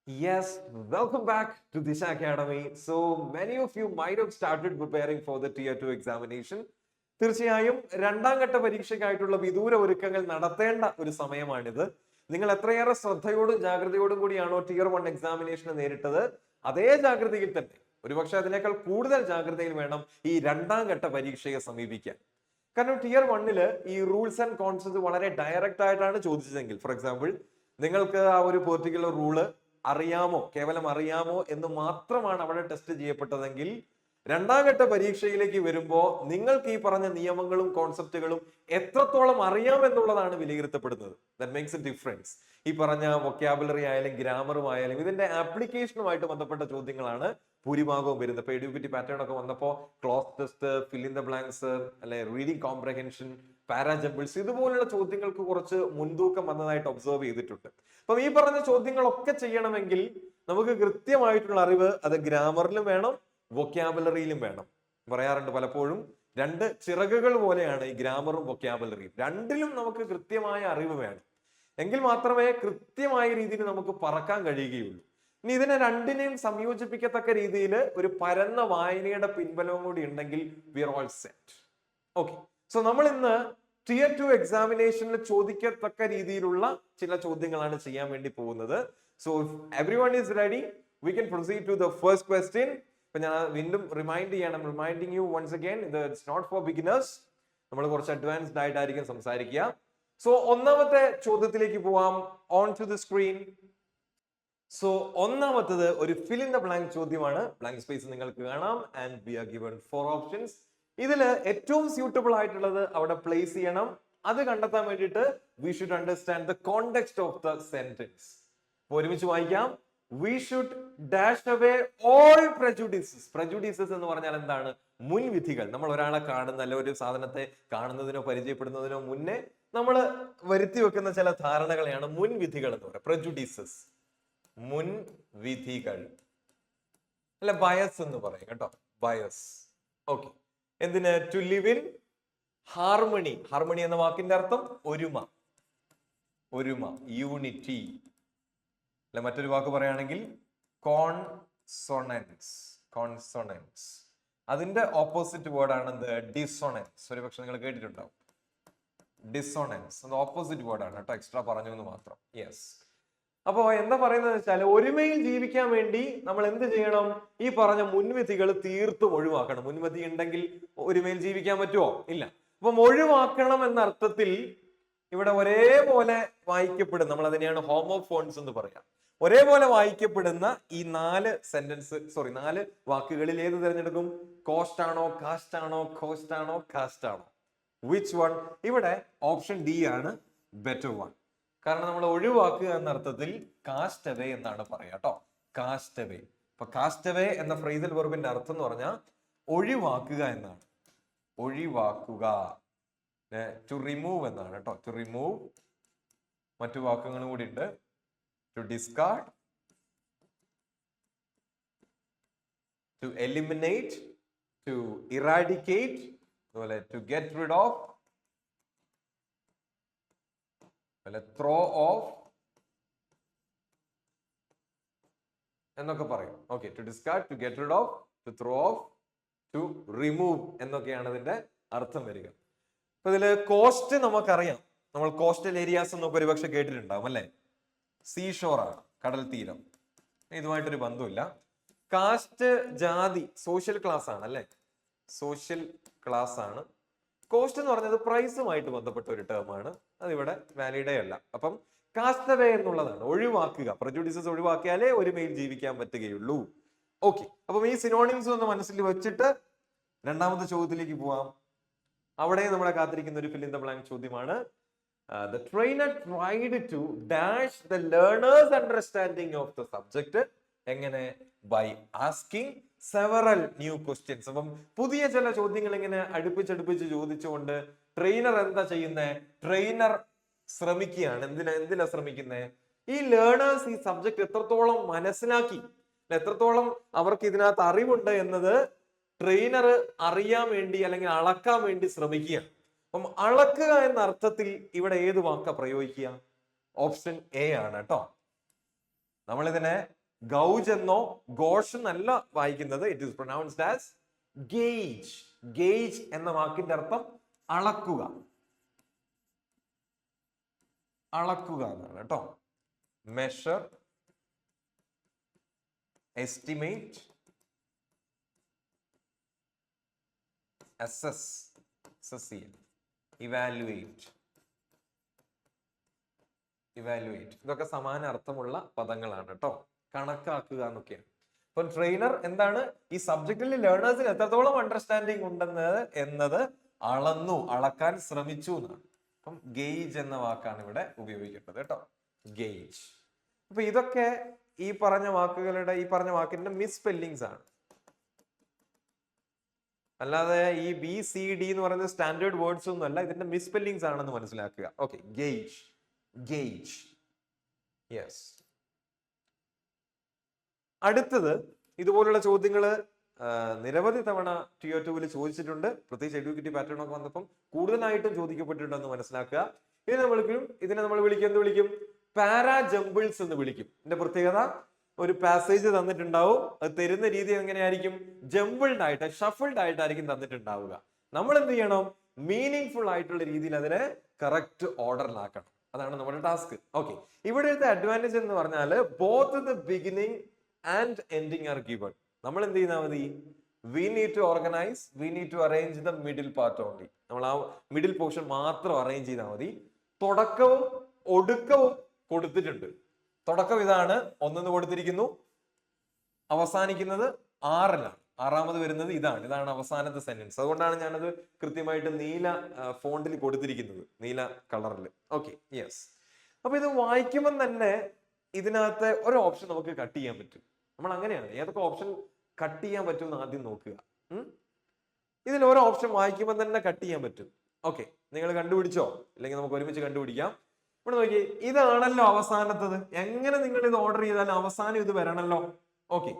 Yes, welcome back to Disha Academy. So many of you might have started preparing for the Tier 2 examination. തീർച്ചയായും രണ്ടാം ഘട്ട പരീക്ഷയ്ക്കായിട്ടുള്ള വിദൂര ഒരുക്കങ്ങൾ നടത്തേണ്ട ഒരു സമയമാണിത്. നിങ്ങൾ എത്രയേറെ ശ്രദ്ധയോടും ജാഗ്രതയോടും കൂടിയാണോ Tier 1 എക്സാമിനേഷനെ നേരിട്ടത്, അതേ ജാഗ്രതയിൽ തന്നെ ഒരുപക്ഷെ അതിനേക്കാൾ കൂടുതൽ ജാഗ്രതയിൽ വേണം ഈ രണ്ടാം ഘട്ട പരീക്ഷയെ സമീപിക്കാൻ. കാരണം Tier 1 ഈ റൂൾസ് ആൻഡ് കോൺസെപ്റ്റ് വളരെ ഡയറക്റ്റ് ആയിട്ടാണ് ചോദിച്ചതെങ്കിൽ, ഫോർ എക്സാമ്പിൾ നിങ്ങൾക്ക് ആ ഒരു പെർട്ടിക്കുലർ റൂള് അറിയാമോ, കേവലം അറിയാമോ എന്ന് മാത്രമാണ് അവിടെ ടെസ്റ്റ് ചെയ്യപ്പെട്ടതെങ്കിൽ, രണ്ടാം ഘട്ട പരീക്ഷയിലേക്ക് വരുമ്പോൾ നിങ്ങൾക്ക് ഈ പറഞ്ഞ നിയമങ്ങളും കോൺസെപ്റ്റുകളും എത്രത്തോളം അറിയാമെന്നുള്ളതാണ് വിലയിരുത്തപ്പെടുന്നത്. That makes A difference. ഈ പറഞ്ഞ വൊക്കാബുലറി ആയാലും ഗ്രാമറും ആയാലും ഇതിന്റെ ആപ്ലിക്കേഷനുമായിട്ട് ബന്ധപ്പെട്ട ചോദ്യങ്ങളാണ് ഭൂരിഭാഗവും വരുന്നത്. ഇപ്പൊ എഡ്യൂക്കേറ്റീവ് പാറ്റേൺ ഒക്കെ വന്നപ്പോൾ cloze test, fill in the blanks, അല്ലെ റീഡിംഗ് കോംപ്രഹെൻഷൻ, പാരാജമ്പിൾസ്, ഇതുപോലുള്ള ചോദ്യങ്ങൾക്ക് കുറച്ച് മുൻതൂക്കം വന്നതായിട്ട് ഒബ്സർവ് ചെയ്തിട്ടുണ്ട്. അപ്പം ഈ പറഞ്ഞ ചോദ്യങ്ങളൊക്കെ ചെയ്യണമെങ്കിൽ നമുക്ക് കൃത്യമായിട്ടുള്ള അറിവ് അത് ഗ്രാമറിലും വേണം, വൊക്കാബുലറിയിലും വേണം. പറയാറുണ്ട് പലപ്പോഴും രണ്ട് ചിറകുകൾ പോലെയാണ് ഈ ഗ്രാമറും വൊക്കാബുലറിയും. രണ്ടിലും നമുക്ക് കൃത്യമായ അറിവ് വേണം, എങ്കിൽ മാത്രമേ കൃത്യമായ രീതിയിൽ നമുക്ക് പറക്കാൻ കഴിയുകയുള്ളൂ. ഇനി ഇതിനെ രണ്ടിനെയും സംയോജിപ്പിക്കത്തക്ക രീതിയിൽ ഒരു പരന്ന വായനയുടെ പിൻബലവും കൂടി ഉണ്ടെങ്കിൽ we are all set. Okay, so നമ്മൾ ഇന്ന് Tier 2 എക്സാമിനേഷനിൽ ചോദിക്കത്തക്ക രീതിയിലുള്ള ചില ചോദ്യങ്ങളാണ് ചെയ്യാൻ വേണ്ടി പോകുന്നത്. So if everyone is ready, we can proceed to the first question. ഇപ്പൊ ഞാൻ വീണ്ടും റിമൈൻഡിങ് യു വൺസ് അഗൈൻ, ഇത് ഇറ്റ്സ് നോട്ട് ഫോർ ബിഗിനേഴ്സ്. നമ്മൾ കുറച്ച് അഡ്വാൻസ്ഡ് ആയിട്ടായിരിക്കും സംസാരിക്കുക. സോ ഒന്നാമത്തെ ചോദ്യത്തിലേക്ക് പോവാം. On to the screen. So ഒന്നാമത്തത് ഒരു ഫിൽ ഇൻ ദ ബ്ലാങ്ക് ചോദ്യമാണ്. ബ്ലാങ്ക് സ്പേസ് നിങ്ങൾക്ക് കാണാം and we are given 4 options. ഇതില് ഏറ്റവും സ്യൂട്ടബിൾ ആയിട്ടുള്ളത് അവിടെ പ്ലേസ് ചെയ്യണം. അത് കണ്ടെത്താൻ വേണ്ടിയിട്ട് we should understand the context of the sentence. ഒരുമിച്ച് വായിക്കാം. We should dash away all prejudices. prejudices എന്ന് പറഞ്ഞാൽ എന്താണ്? മുൻവിധികൾ. നമ്മൾ ഒരാളെ കാണുന്ന, അല്ല ഒരു സാധനത്തെ കാണുന്നതിനോ പരിചയപ്പെടുന്നതിനോ മുന്നേ നമ്മൾ വരുത്തി വെക്കുന്ന ചില ധാരണകളെയാണ് മുൻവിധികൾ എന്ന് പറയുന്നത്. prejudices, മുൻവിധികൾ, അല്ല ബയസ് എന്ന് പറയും കേട്ടോ, ബയസ്. ഓക്കെ, എന്തിന്? To live in harmony. Harmony എന്ന വാക്കിന്റെ അർത്ഥം ഒരുമ, ഒരുമ, യൂണിറ്റി. അല്ല മറ്റൊരു വാക്ക് പറയുകയാണെങ്കിൽ കോൺസൊണൻസ്, കോൺസൊണൻസ്. അതിന്റെ ഓപ്പോസിറ്റ് വേർഡാണ് എന്ത്? ഡിസൊണൻസ്. ഒരു പക്ഷെ നിങ്ങൾ കേട്ടിട്ടുണ്ടാവും ഡിസൊണൻസ്. അത് ഓപ്പോസിറ്റ് വേർഡാണ് കേട്ടോ, എക്സ്ട്രാ പറഞ്ഞു എന്ന് മാത്രം. യെസ്. അപ്പോ എന്താ പറയുന്നത് വെച്ചാൽ, ഒരുമയിൽ ജീവിക്കാൻ വേണ്ടി നമ്മൾ എന്ത് ചെയ്യണം? ഈ പറഞ്ഞ മുൻവിധികൾ തീർത്തും ഒഴിവാക്കണം. മുൻവിധി ഉണ്ടെങ്കിൽ ഒരുമയിൽ ജീവിക്കാൻ പറ്റുമോ? ഇല്ല. അപ്പം ഒഴിവാക്കണം എന്ന അർത്ഥത്തിൽ ഇവിടെ ഒരേപോലെ വായിക്കപ്പെടുന്ന, നമ്മൾ അതിനെയാണ് ഹോമോഫോൺസ് എന്ന് പറയാം, ഒരേപോലെ വായിക്കപ്പെടുന്ന ഈ 4 വാക്കുകളിൽ ഏത് തിരഞ്ഞെടുക്കും? കോസ്റ്റ് ആണോ, കാസ്റ്റ് ആണോ, കോസ്റ്റ് ആണോ, കാസ്റ്റ് ആണോ? Which one? ഇവിടെ ഓപ്ഷൻ ഡി ആണ് ബെറ്റർ വൺ. കാരണം നമ്മൾ ഒഴിവാക്കുക എന്ന അർത്ഥത്തിൽ കാസ്റ്റ് അവേ എന്നാണ് പറയാ കേട്ടോ, കാസ്റ്റ് അവേ. അപ്പൊ കാസ്റ്റ് അവേ എന്ന ഫ്രേസൽ വെർബിന്റെ അർത്ഥം എന്ന് പറഞ്ഞാൽ ഒഴിവാക്കുക എന്നാണ്. ഒഴിവാക്കുക, ടു റിമൂവ് എന്നാണ് കേട്ടോ, ടു റിമൂവ്. മറ്റു വാക്കുകളും കൂടി ഉണ്ട്. To discard, to eliminate, to eradicate, അതുപോലെ to get rid of, throw off എന്നൊക്കെ പറയും. Okay, to discard, to get rid of, to throw off, to remove എന്നൊക്കെയാണ് ഇതിന്റെ അർത്ഥം വരിക. അപ്പൊ ഇതില് കോസ്റ്റ് നമുക്കറിയാം. നമ്മൾ കോസ്റ്റൽ ഏരിയാസ് എന്നൊക്കെ ഒരുപക്ഷെ കേട്ടിട്ടുണ്ടാവും അല്ലെ. സീഷോർ ആണ്, കടൽ തീരം. ഇതുമായിട്ടൊരു ബന്ധമില്ല. കാസ്റ്റ് ജാതി, സോഷ്യൽ ക്ലാസ് ആണ് അല്ലെ, സോഷ്യൽ ക്ലാസ് ആണ്. കോസ്റ്റ് എന്ന് പറഞ്ഞത് പ്രൈസുമായിട്ട് ബന്ധപ്പെട്ട ഒരു ടേം ആണ്. അതിവിടെ വാലിഡേ അല്ല. അപ്പം കാസ്റ്റ് അവേ എന്നുള്ളതാണ് ഒഴിവാക്കുക. prejudices ഒഴിവാക്കിയാലേ ഒരുമയിൽ ജീവിക്കാൻ പറ്റുകയുള്ളൂ. ഓക്കെ, അപ്പം ഈ സിനോണിംസ് ഒന്ന് മനസ്സിൽ വെച്ചിട്ട് രണ്ടാമത്തെ ചോദ്യത്തിലേക്ക് പോവാം. അവിടെ നമ്മളെ കാത്തിരിക്കുന്ന ഒരു ഫിൽ ഇൻ ദ ബ്ലാങ്ക് ചോദ്യമാണ്. The trainer tried to dash the learner's understanding of the subject. എങ്ങനെ? By asking several new questions. അപ്പം പുതിയ ചില ചോദ്യങ്ങൾ ഇങ്ങനെ അടുപ്പിച്ചടുപ്പിച്ച് ചോദിച്ചുകൊണ്ട് ട്രെയിനർ എന്താ ചെയ്യുന്നത്? ട്രെയിനർ ശ്രമിക്കുകയാണ്. എന്തിനാ ശ്രമിക്കുന്നത്? ഈ ലേണേഴ്സ് ഈ സബ്ജക്ട് എത്രത്തോളം മനസ്സിലാക്കി, എത്രത്തോളം അവർക്ക് ഇതിനകത്ത് അറിവുണ്ട് എന്നത് ട്രെയിനർ അറിയാൻ വേണ്ടി അല്ലെങ്കിൽ അളക്കാൻ വേണ്ടി ശ്രമിക്കുകയാണ്. അപ്പം അളക്കുക എന്ന അർത്ഥത്തിൽ ഇവിടെ ഏത് വാക്ക പ്രയോഗിക്കുക? ഓപ്ഷൻ എ ആണ് കേട്ടോ. നമ്മളിതിനെ ഗൗജ് എന്നോ ഘോഷ് എന്നല്ല വായിക്കുന്നത്. It is pronounced as gauge. Gauge എന്ന വാക്കിന്റെ അർത്ഥം അളക്കുക, അളക്കുക എന്നാണ് കേട്ടോ. Measure, estimate, assess, evaluate, evaluate, ഇതൊക്കെ സമാന അർത്ഥമുള്ള പദങ്ങളാണ് കേട്ടോ. കണക്കാക്കുക എന്നൊക്കെയാണ്. അപ്പൊ ട്രെയിനർ എന്താണ് ഈ സബ്ജക്റ്റിൽ ലേണേഴ്സിന് എത്രത്തോളം അണ്ടർസ്റ്റാൻഡിങ് ഉണ്ടെന്ന് എന്നത് അളക്കാൻ ശ്രമിച്ചു എന്നാണ്. അപ്പം ഗേജ് എന്ന വാക്കാണ് ഇവിടെ ഉപയോഗിക്കേണ്ടത് കേട്ടോ. ഗേജ്. അപ്പൊ ഇതൊക്കെ ഈ പറഞ്ഞ വാക്കിന്റെ മിസ്പെല്ലിങ്സ് ആണ്. അല്ലാതെ ഈ BCD എന്ന് പറയുന്ന സ്റ്റാൻഡേർഡ് വേർഡ്സ് ഒന്നും അല്ല, ഇതിന്റെ മിസ്പെല്ലിങ്സ് ആണെന്ന് മനസ്സിലാക്കുക. Okay, gauge, gauge. യെസ്. അടുത്തത് ഇതുപോലുള്ള ചോദ്യങ്ങൾ നിരവധി തവണ Tier 2 ചോദിച്ചിട്ടുണ്ട്. പ്രത്യേകിച്ച് എഡ്യൂക്കേറ്റീവ് പാറ്റേൺ ഒക്കെ വന്നപ്പം കൂടുതലായിട്ടും ചോദിക്കപ്പെട്ടിട്ടുണ്ടെന്ന് മനസ്സിലാക്കുക. ഇതിനെ നമ്മൾ വിളിക്കും പാരാ ജംബിൾസ് എന്ന് വിളിക്കും. ഇതിന്റെ പ്രത്യേകത, ഒരു പാസേജ് തന്നിട്ടുണ്ടാവും, അത് തരുന്ന രീതി എങ്ങനെയായിരിക്കും? ജംബിൾഡ് ആയിട്ട്, ഷഫിൾഡ് ആയിട്ടായിരിക്കും തന്നിട്ടുണ്ടാവുക. നമ്മൾ എന്ത് ചെയ്യണം? മീനിങ് ഫുൾ ആയിട്ടുള്ള രീതിയിൽ അതിനെ കറക്റ്റ് ഓർഡറിലാക്കണം. അതാണ് നമ്മുടെ ടാസ്ക്. ഓക്കെ, ഇവിടുത്തെ അഡ്വാൻറ്റേജ് എന്ന് പറഞ്ഞാൽ both the beginning and ending are given. നമ്മൾ എന്ത് ചെയ്താൽ മതി? We need to organise, we need to arrange the middle part only. നമ്മൾ ആ മിഡിൽ പോർഷൻ മാത്രം അറേഞ്ച് ചെയ്താൽ മതി. തുടക്കവും ഒടുക്കവും കൊടുത്തിട്ടുണ്ട്. തുടക്കം ഇതാണ്, 1 കൊടുത്തിരിക്കുന്നു. അവസാനിക്കുന്നത് 6-ലാണ്. 6-മത് വരുന്നത് ഇതാണ് അവസാനത്തെ സെന്റൻസ്. അതുകൊണ്ടാണ് ഞാനത് കൃത്യമായിട്ട് നീല ഫോണ്ടിൽ കൊടുത്തിരിക്കുന്നത്, നീല കളറിൽ. Okay, yes. അപ്പൊ ഇത് വായിക്കുമ്പോൾ തന്നെ ഇതിനകത്ത് ഒരു ഓപ്ഷൻ നമുക്ക് കട്ട് ചെയ്യാൻ പറ്റും. നമ്മൾ അങ്ങനെയാണ്, ഏതൊക്കെ ഓപ്ഷൻ കട്ട് ചെയ്യാൻ പറ്റും എന്ന് ആദ്യം നോക്കുക. ഇതിൽ ഓരോ ഓപ്ഷൻ വായിക്കുമ്പോൾ തന്നെ കട്ട് ചെയ്യാൻ പറ്റും. ഓക്കെ, നിങ്ങൾ കണ്ടുപിടിച്ചോ? അല്ലെങ്കിൽ നമുക്ക് ഒരുമിച്ച് കണ്ടുപിടിക്കാം. ഇവിടെ നോക്കി, ഇതാണല്ലോ അവസാനത്തത്. എങ്ങനെ നിങ്ങൾ ഇത് ഓർഡർ ചെയ്താലും അവസാനം ഇത് വരണല്ലോ. ഓക്കെ,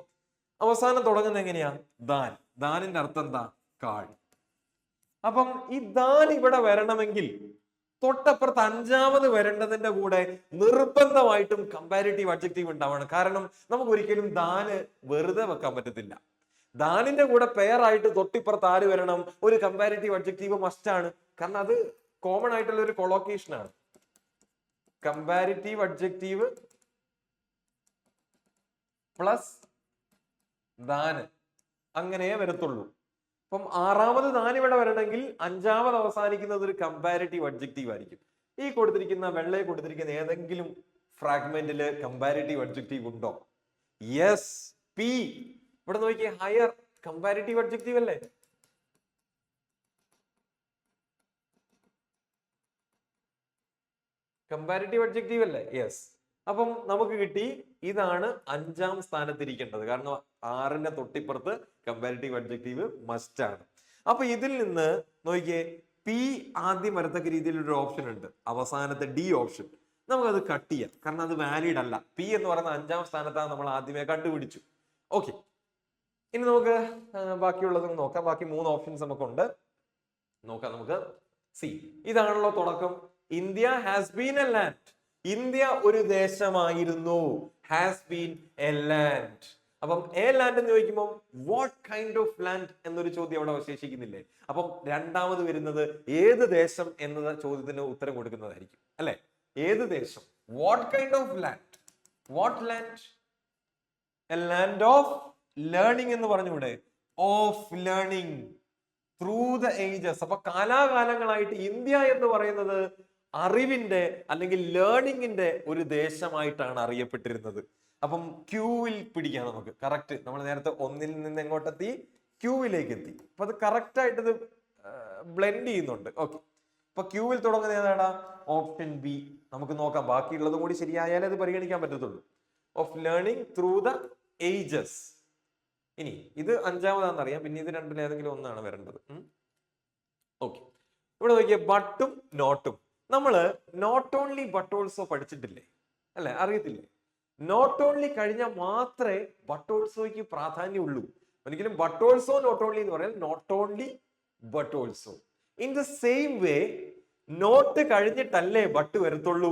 അവസാനം തുടങ്ങുന്നത് എങ്ങനെയാ? ദാൻ. ദാനിന്റെ അർത്ഥം എന്താ? കാൾ. അപ്പം ഈ ദാൻ ഇവിടെ വരണമെങ്കിൽ തൊട്ടപ്പുറത്ത് 5-മത് വരേണ്ടതിന്റെ കൂടെ നിർബന്ധമായിട്ടും കമ്പാരിറ്റീവ് അഡ്ജക്റ്റീവ് ഉണ്ടാവണം. കാരണം നമുക്ക് ഒരിക്കലും ദാന് വെറുതെ വെക്കാൻ പറ്റത്തില്ല. ദാനിന്റെ കൂടെ പെയറായിട്ട് തൊട്ടിപ്പുറത്ത് ആര് വരണം? ഒരു കമ്പാരിറ്റീവ് അഡ്ജക്റ്റീവ് മസ്റ്റ് ആണ്. കാരണം അത് കോമൺ ആയിട്ടുള്ള ഒരു കൊളോക്കേഷൻ ആണ്. കമ്പാരിറ്റീവ് അഡ്ജക്റ്റീവ് പ്ലസ് ദാന്, അങ്ങനെയേ വരത്തുള്ളൂ. അപ്പം 6-മത് ദാൻ ഇവിടെ വരണമെങ്കിൽ 5-മത് അവസാനിക്കുന്നത് ഒരു കമ്പാരിറ്റീവ് അഡ്ജക്റ്റീവ് ആയിരിക്കും. ഈ വെള്ളയെ കൊടുത്തിരിക്കുന്ന ഏതെങ്കിലും ഫ്രാഗ്മെന്റില് കമ്പാരിറ്റീവ് അഡ്ജക്റ്റീവ് ഉണ്ടോ? Yes, P. ഇവിടെ നോക്കിയേ, ഹയർ. കമ്പാരിറ്റീവ് അഡ്ജക്റ്റീവ് അല്ലേ? കമ്പാരിറ്റീവ് അഡ്ജക്റ്റീവ് അല്ലേ? യെസ്. അപ്പം നമുക്ക് കിട്ടി, ഇതാണ് 5-ാം സ്ഥാനത്തിരിക്കേണ്ടത്. കാരണം 6-ന്റെ തൊട്ടിപ്പുറത്ത് കമ്പാരിറ്റീവ് അഡ്ജക്റ്റീവ് മസ്റ്റ് ആണ്. അപ്പൊ ഇതിൽ നിന്ന് നോക്കിയേ, പി ആദ്യം വരത്തക്ക രീതിയിലൊരു ഓപ്ഷൻ ഉണ്ട്, അവസാനത്തെ ഡി ഓപ്ഷൻ. നമുക്കത് കട്ട് ചെയ്യാം, കാരണം അത് വാലിഡ് അല്ല. പി എന്ന് പറയുന്ന 5-ാം സ്ഥാനത്താണ് നമ്മൾ ആദ്യമേ കണ്ടുപിടിച്ചു. ഓക്കെ, ഇനി നമുക്ക് ബാക്കിയുള്ളത് നോക്കാം. ബാക്കി 3 ഓപ്ഷൻസ് നമുക്കുണ്ട്. നോക്കാം നമുക്ക്. സി, ഇതാണല്ലോ തുടക്കം. India has been a land. India ഒരു ദേശമായിരുന്നു. Has been a land. അപ്പം എ ലാൻഡ് എന്ന് ചോദിക്കുമ്പോൾ വാട്ട് കൈൻഡ് ഓഫ് ലാൻഡ് എന്നൊരു ചോദ്യം അവിടെ അവശേഷിക്കുന്നില്ലേ? അപ്പം 2-മത് വരുന്നത് ഏത് ദേശം എന്ന ചോദ്യത്തിന് ഉത്തരം കൊടുക്കുന്നതായിരിക്കും അല്ലെ? ഏത് ദേശം? What kind of land? What land? A land of learning എന്ന് പറഞ്ഞൂടെ? Of learning through the ages. അപ്പൊ കാലാകാലങ്ങളായിട്ട് ഇന്ത്യ എന്ന് പറയുന്നത് അറിവിന്റെ അല്ലെങ്കിൽ ലേണിംഗിന്റെ ഒരു ദേശമായിട്ടാണ് അറിയപ്പെട്ടിരുന്നത്. അപ്പം ക്യൂവിൽ പിടിക്കാം നമുക്ക്. കറക്റ്റ്, നമ്മൾ നേരത്തെ 1-ൽ നിന്ന് എങ്ങോട്ടെത്തി? ക്യൂവിലേക്ക് എത്തി. അപ്പൊ അത് കറക്റ്റ് ആയിട്ട് ഇത് ബ്ലെൻഡ് ചെയ്യുന്നുണ്ട്. ഓക്കെ, അപ്പൊ ക്യൂവിൽ തുടങ്ങുന്നത് ഏതാടാ? Option B. നമുക്ക് നോക്കാം, ബാക്കിയുള്ളതും കൂടി ശരിയായാലേ അത് പരിഗണിക്കാൻ പറ്റത്തുള്ളൂ. Of learning through the ages. ഇനി ഇത് 5-മതാണെന്നറിയാം, പിന്നെ ഇത് 2-ൽ ഏതെങ്കിലും ഒന്നാണ് വരേണ്ടത്. ഓക്കെ, ഇവിടെ നോക്കിയ ബട്ടും നോട്ടും. നമ്മള് നോട്ട് ഓൺലി ബട്ട് ഓൾസോ പഠിച്ചിട്ടില്ലേ? അല്ലെ, അറിയത്തില്ലേ? നോട്ട് ഓൺലി കഴിഞ്ഞാൽ മാത്രമേ ബട്ട് ഓൾസോയ്ക്ക് പ്രാധാന്യമുള്ളൂ. ഒരിക്കലും ബട്ട് ഓൾസോ നോട്ട് ഓൺലി എന്ന് പറയാൻ not only but also. In the same way not കഴിഞ്ഞിട്ടല്ലേ ബട്ട് വരത്തുള്ളൂ